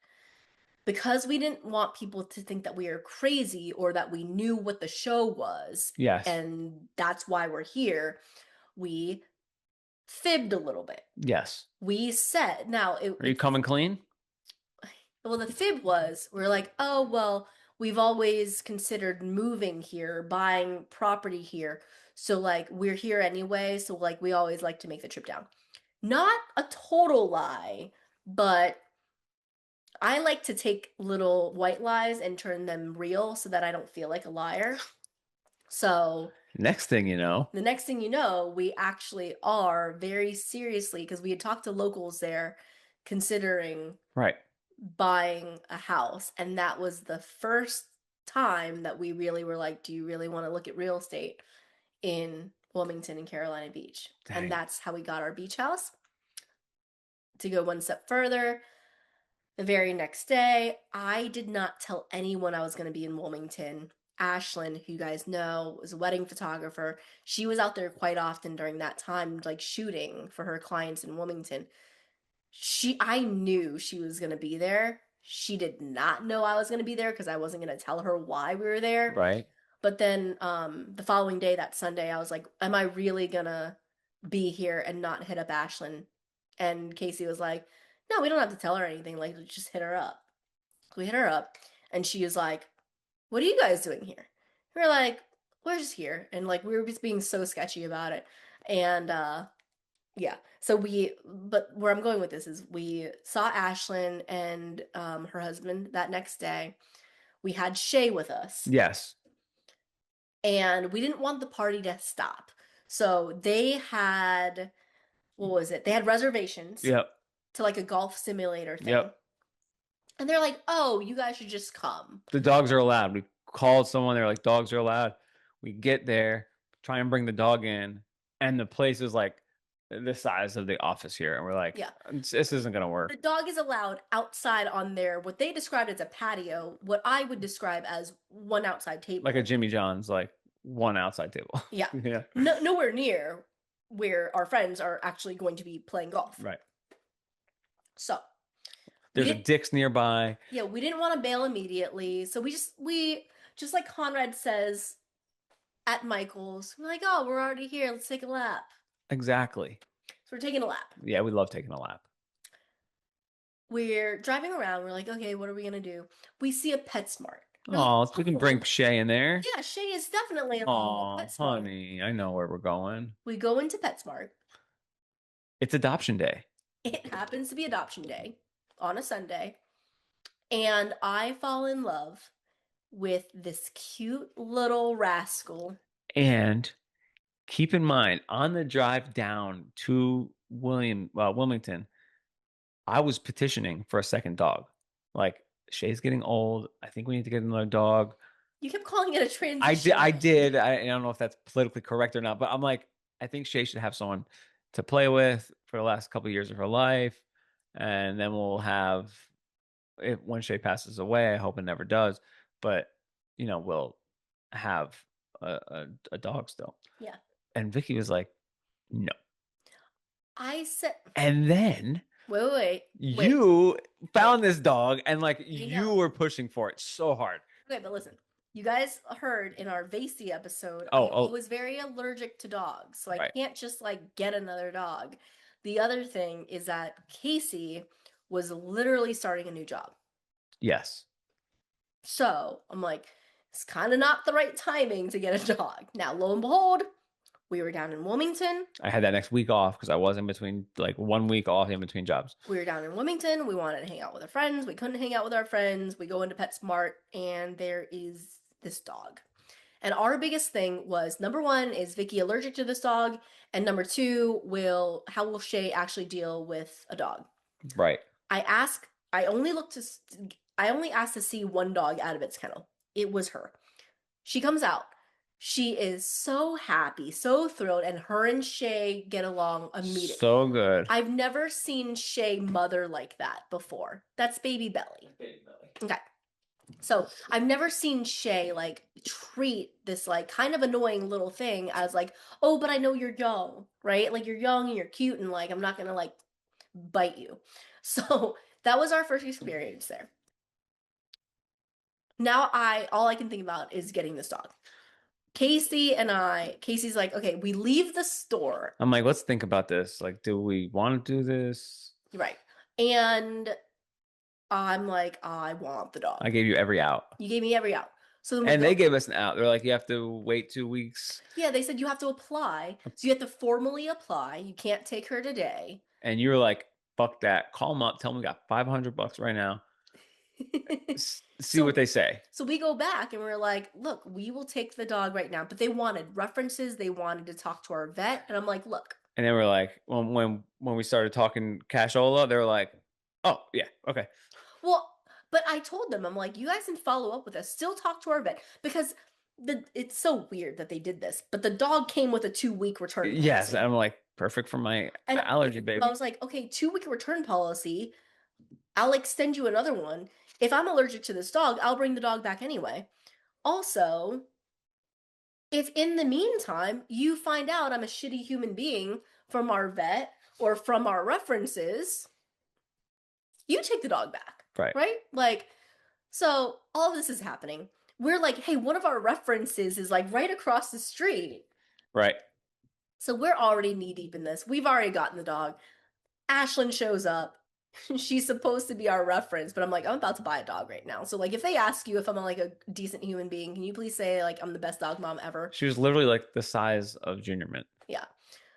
S3: because we didn't want people to think that we are crazy or that we knew what the show was,
S4: Yes.
S3: and that's why we're here, we fibbed a little bit.
S4: Yes.
S3: We said, now,
S4: Are you coming clean?
S3: well, the fib was, we're like, oh, well, we've always considered moving here, buying property here. So, like, we're here anyway. So, like, we always like to make the trip down. Not a total lie, but I like to take little white lies and turn them real so that I don't feel like a liar. So,
S4: Next thing you know,
S3: the next thing you know, we actually are very seriously, because we had talked to locals there considering
S4: right.
S3: buying a house. And that was the first time that we really were like, do you really want to look at real estate in Wilmington and Carolina Beach?
S4: Dang.
S3: And that's how we got our beach house. To go one step further, the very next day, I did not tell anyone I was going to be in Wilmington. Ashlyn, who you guys know, was a wedding photographer. She was out there quite often during that time, like shooting for her clients in Wilmington. I knew she was going to be there. She did not know I was going to be there because I wasn't going to tell her why we were there.
S4: Right.
S3: But then the following day, that Sunday, I was like, am I really going to be here and not hit up Ashlyn? And Casey was like, no, we don't have to tell her anything. Like, just hit her up. We hit her up, and she was like, what are you guys doing here? We were like, we're just here. And like, we were just being so sketchy about it. And yeah. So but where I'm going with this is we saw Ashlyn and her husband that next day. We had Shay with us.
S4: Yes.
S3: And we didn't want the party to stop. So they had, what was it? They had reservations
S4: Yep.
S3: to like a golf simulator thing.
S4: Yep.
S3: And they're like, oh, you guys should just come.
S4: The dogs are allowed. We called someone. They're like, dogs are allowed. We get there, try and bring the dog in, and the place is like the size of the office here. And we're like,
S3: Yeah.
S4: this isn't going to work.
S3: The dog is allowed outside on their, what they described as a patio, what I would describe as one outside table.
S4: Like a Jimmy John's, like one outside table.
S3: Yeah.
S4: Yeah.
S3: Nowhere near where our friends are actually going to be playing golf.
S4: Right.
S3: So
S4: There's a Dick's nearby.
S3: yeah, we didn't want to bail immediately. So we just like Conrad says at Michael's, we're like, oh, we're already here. Let's take a lap.
S4: Exactly.
S3: So we're taking a lap.
S4: Yeah, we love taking a lap.
S3: We're driving around. We're like, okay, what are we going to do? We see a PetSmart.
S4: Oh, we can bring Shay in there.
S3: Yeah, Shay is definitely a
S4: Oh,
S3: PetSmart.
S4: honey, I know where we're going.
S3: We go into PetSmart.
S4: It's adoption day.
S3: It happens to be adoption day on a Sunday. And I fall in love with this cute little rascal.
S4: And keep in mind, on the drive down to Wilmington, I was petitioning for a second dog. Like, Shay's getting old. I think we need to get another dog.
S3: You kept calling it a transition.
S4: I did. I don't know if that's politically correct or not, but I'm like, I think Shay should have someone to play with for the last couple of years of her life. And then we'll have, when Shay passes away, I hope it never does, but, we'll have a dog still.
S3: Yeah.
S4: And Vicky was like, no.
S3: I said.
S4: And then
S3: Wait.
S4: you found this dog and like
S3: Yeah.
S4: you were pushing for it so hard.
S3: Okay, but listen. You guys heard in our Vasey episode, I was very allergic to dogs. So I can't just like get another dog. The other thing is that Casey was literally starting a new job.
S4: Yes.
S3: So I'm like, it's kind of not the right timing to get a dog. Now, lo and behold, we were down in Wilmington.
S4: I had that next week off because I was in between, like 1 week off in between jobs.
S3: We were down in Wilmington. We wanted to hang out with our friends. We couldn't hang out with our friends. We go into PetSmart and there is this dog. And our biggest thing was, number one, is Vicky allergic to this dog? And number two, how will Shay actually deal with a dog?
S4: Right.
S3: I only asked to see one dog out of its kennel. It was her. She comes out. She is so happy, so thrilled, and her and Shay get along immediately.
S4: So good.
S3: I've never seen Shay mother like that before. That's baby belly. Okay. So I've never seen Shay like treat this like kind of annoying little thing as like, oh, but I know you're young, right? Like you're young and you're cute and like I'm not gonna like bite you. So that was our first experience there. Now all I can think about is getting this dog. Casey's like, okay, we leave the store.
S4: I'm like, let's think about this. Like, do we want to do this?
S3: Right. And I'm like, I want the dog.
S4: I gave you every out.
S3: You gave me every out. So then
S4: And they gave us an out. They're like, you have to wait 2 weeks.
S3: Yeah, they said you have to apply. So you have to formally apply. You can't take her today.
S4: And you were like, fuck that. Call them up. Tell them we got $500 right now. See what they say.
S3: So we go back and we're like, look, we will take the dog right now. But they wanted references. They wanted to talk to our vet. And I'm like, look.
S4: And they were like, when we started talking cashola, they were like, oh, yeah, okay.
S3: Well, but I told them, I'm like, you guys can follow up with us. Still talk to our vet. Because it's so weird that they did this. But the dog came with a 2-week return policy.
S4: Yes, I'm like, perfect for my allergy, baby.
S3: I was like, okay, 2-week return policy. I'll extend you another one. If I'm allergic to this dog, I'll bring the dog back anyway. Also, if in the meantime you find out I'm a shitty human being from our vet or from our references, you take the dog back.
S4: Right.
S3: Right? Like, so all of this is happening. We're like, hey, one of our references is like right across the street.
S4: Right.
S3: So we're already knee deep in this. We've already gotten the dog. Ashlyn shows up. She's supposed to be our reference, but I'm like, I'm about to buy a dog right now. So like, if they ask you if I'm like a decent human being, can you please say like I'm the best dog mom ever?
S4: She was literally like the size of Junior Mint.
S3: Yeah.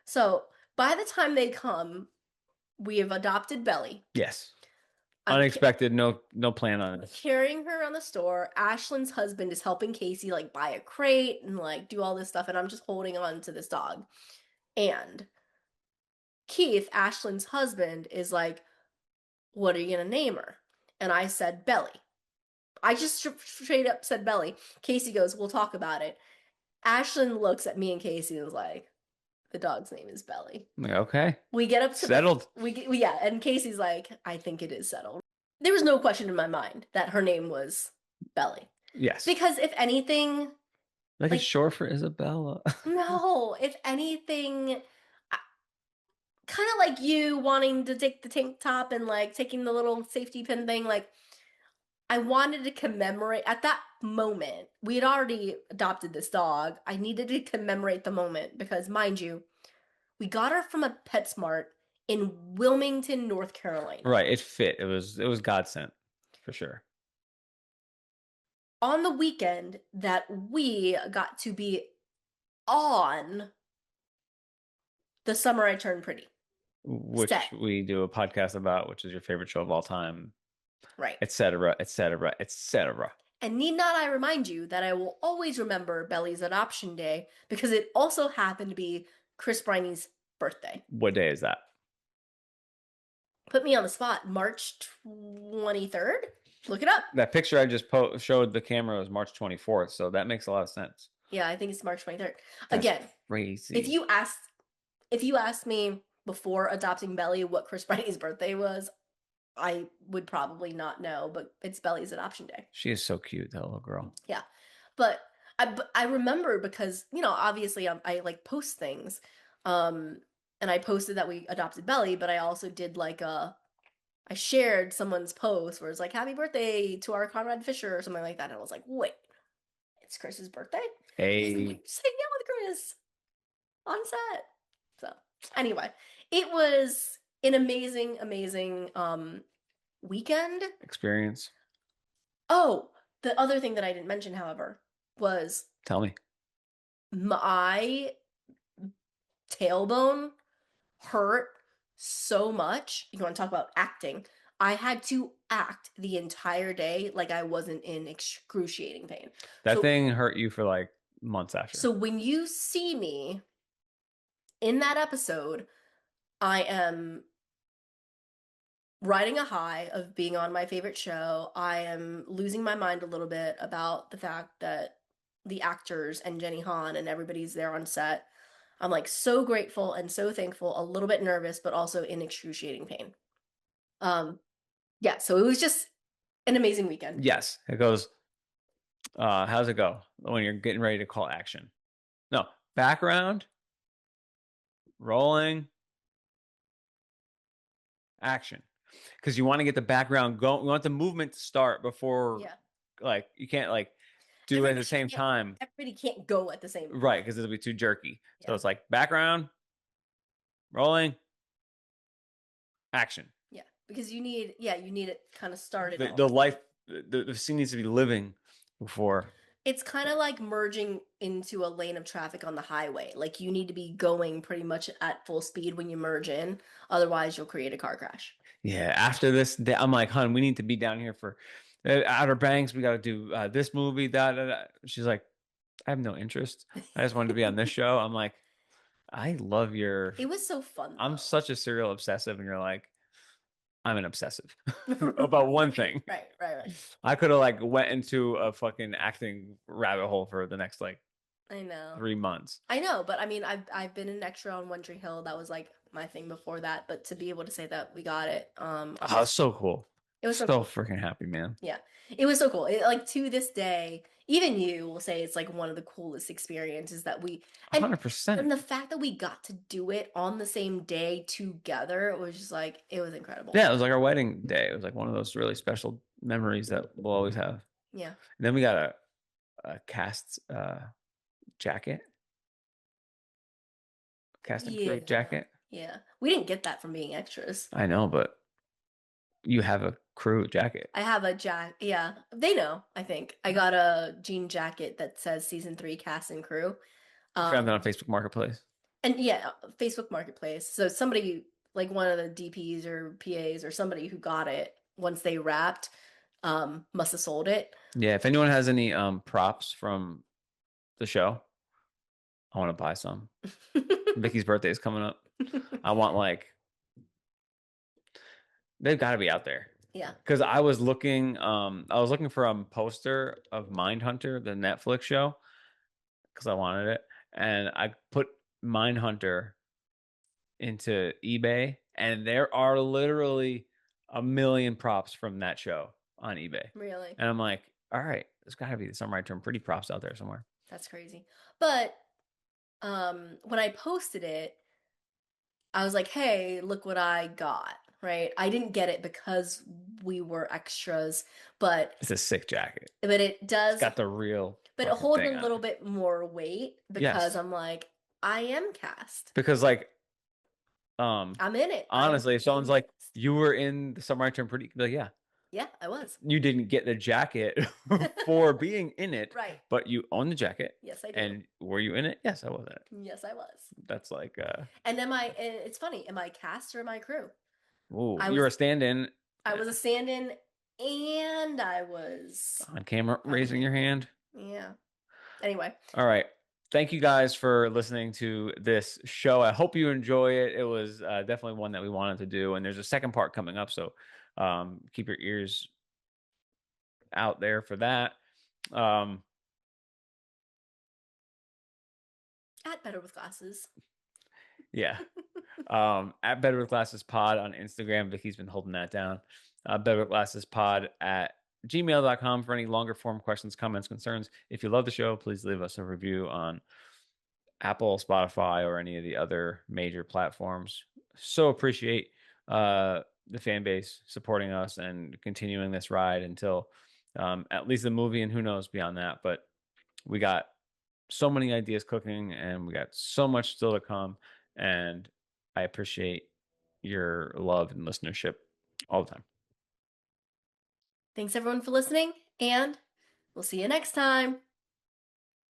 S3: So by the time they come, we have adopted Belly.
S4: Yes. Unexpected, no plan on it.
S3: Carrying her on the store. Ashlyn's husband is helping Casey like buy a crate and like do all this stuff, and I'm just holding on to this dog. And Keith, Ashlyn's husband, is like, what are you gonna name her? And I said Belly. I just straight up said Belly. Casey goes, we'll talk about it. Ashlyn looks at me and Casey and is like, the dog's name is Belly.
S4: I'm like, okay.
S3: We get up to
S4: settled.
S3: Yeah, and Casey's like, I think it is settled. There was no question in my mind that her name was Belly.
S4: Yes.
S3: Because if anything,
S4: like it's short for Isabella.
S3: No, if anything, kind of like you wanting to take the tank top and like taking the little safety pin thing, like I wanted to commemorate at that moment. We had already adopted this dog. I needed to commemorate the moment because, mind you, we got her from a PetSmart in Wilmington, North Carolina.
S4: Right, it fit. It was God sent for sure.
S3: On the weekend that we got to be on The Summer I Turned Pretty,
S4: which we do a podcast about, which is your favorite show of all time.
S3: Right.
S4: Etc., etc., etc.
S3: And need not I remind you that I will always remember Belly's adoption day because it also happened to be Chris Briney's birthday.
S4: What day is that?
S3: Put me on the spot. March 23rd? Look it up.
S4: That picture I just showed the camera was March 24th, so that makes a lot of sense.
S3: Yeah, I think it's March 23rd.
S4: That's
S3: again,
S4: crazy.
S3: If you asked me before adopting Belly what Chris Briney's birthday was, I would probably not know, but it's Belly's adoption day.
S4: She is so cute, that little girl.
S3: Yeah. But I remember because, obviously I like post things. And I posted that we adopted Belly, but I also did like I shared someone's post where it's like, happy birthday to our Conrad Fisher or something like that. And I was like, wait, it's Chris's birthday?
S4: Hey.
S3: Just hanging out with Chris on set. So anyway, it was an amazing, amazing weekend.
S4: Experience.
S3: Oh, the other thing that I didn't mention, however, was...
S4: Tell me.
S3: My tailbone hurt so much. You want to talk about acting? I had to act the entire day like I wasn't in excruciating pain.
S4: That thing hurt you for like months after.
S3: So when you see me in that episode, I am riding a high of being on my favorite show. I am losing my mind a little bit about the fact that the actors and Jenny Han and everybody's there on set. I'm like so grateful and so thankful, a little bit nervous, but also in excruciating pain. Yeah, so it was just an amazing weekend.
S4: Yes, it goes. How's it go when you're getting ready to call action? No, background, rolling, action. Because you want to get the background going. You want the movement to start before, like, you can't like do it at the same time.
S3: Everybody can't go at the same time.
S4: Right, because it'll be too jerky. So
S3: Yeah.
S4: it's like background, rolling, action.
S3: Yeah, because you need it kind of started.
S4: The scene needs to be living before.
S3: It's kind of like merging into a lane of traffic on the highway. Like you need to be going pretty much at full speed when you merge in, otherwise you'll create a car crash.
S4: Yeah, after this, I'm like, hun, we need to be down here for Outer Banks. We got to do this movie. That. She's like, I have no interest. I just wanted to be on this show. I'm like, I love your.
S3: It was so fun.
S4: I'm such a serial obsessive, and you're like, I'm an obsessive about one thing.
S3: Right.
S4: I could have like went into a fucking acting rabbit hole for the next like
S3: I know
S4: 3 months.
S3: I know, but I mean, I've been an extra on One Tree Hill. That was like my thing before that. But to be able to say that we got it,
S4: Oh, it's so cool.
S3: It was
S4: so
S3: cool.
S4: freaking happy, man.
S3: Yeah, it was so cool. Like to this day, even you will say it's like one of the coolest experiences that we.
S4: 100%.
S3: And the fact that we got to do it on the same day together, it was just like it was incredible.
S4: Yeah, it was like our wedding day. It was like one of those really special memories that we'll always have.
S3: Yeah.
S4: And then we got a cast jacket. Cast and crew jacket.
S3: Yeah. We didn't get that from being extras.
S4: I know, but you have a crew jacket.
S3: I have a jacket. Yeah. They know, I think. I got a jean jacket that says season 3 cast and crew.
S4: Found that on Facebook Marketplace.
S3: And yeah, Facebook Marketplace. So somebody, like one of the DPs or PAs or somebody who got it once they wrapped, must have sold it.
S4: Yeah, if anyone has any props from the show, I want to buy some. Vicky's birthday is coming up. I want like they've got to be out there.
S3: Yeah.
S4: Because I was looking for a poster of Mindhunter, the Netflix show, because I wanted it, and I put Mindhunter into eBay, and there are literally a million props from that show on eBay.
S3: Really?
S4: And I'm like, all right, there's got to be some right term pretty props out there somewhere.
S3: That's crazy. But when I posted it, I was like, hey, look what I got, right? I didn't get it because we were extras, but
S4: it's a sick jacket.
S3: But it does.
S4: It's got the real.
S3: But it holds a little bit more weight because I'm like, I am cast.
S4: Because like,
S3: I'm in it.
S4: Honestly, if someone's like, you were in the Summer Term Pretty, like, yeah.
S3: Yeah, I was.
S4: You didn't get the jacket for being in it,
S3: right?
S4: But you own the jacket.
S3: Yes, I do.
S4: And were you in it? Yes, I was in it.
S3: Yes, I was.
S4: That's like.
S3: And it's funny. Am I cast or am I crew?
S4: Ooh, you're a stand-in.
S3: I was a stand-in, and I was
S4: on camera raising your hand.
S3: Yeah. Anyway.
S4: All right. Thank you guys for listening to this show. I hope you enjoy it. It was definitely one that we wanted to do, and there's a second part coming up, so keep your ears out there for that.
S3: At Better with Glasses.
S4: Yeah. At Better with Glasses Pod on Instagram. Vicky's been holding that down. Better with Glasses Pod at gmail.com for any longer form questions, comments, concerns. If you love the show, please leave us a review on Apple, Spotify, or any of the other major platforms. So appreciate the fan base supporting us and continuing this ride until at least the movie, and who knows beyond that. But we got so many ideas cooking, and we got so much still to come, and I appreciate your love and listenership all the time.
S3: Thanks everyone for listening, and we'll see you next time.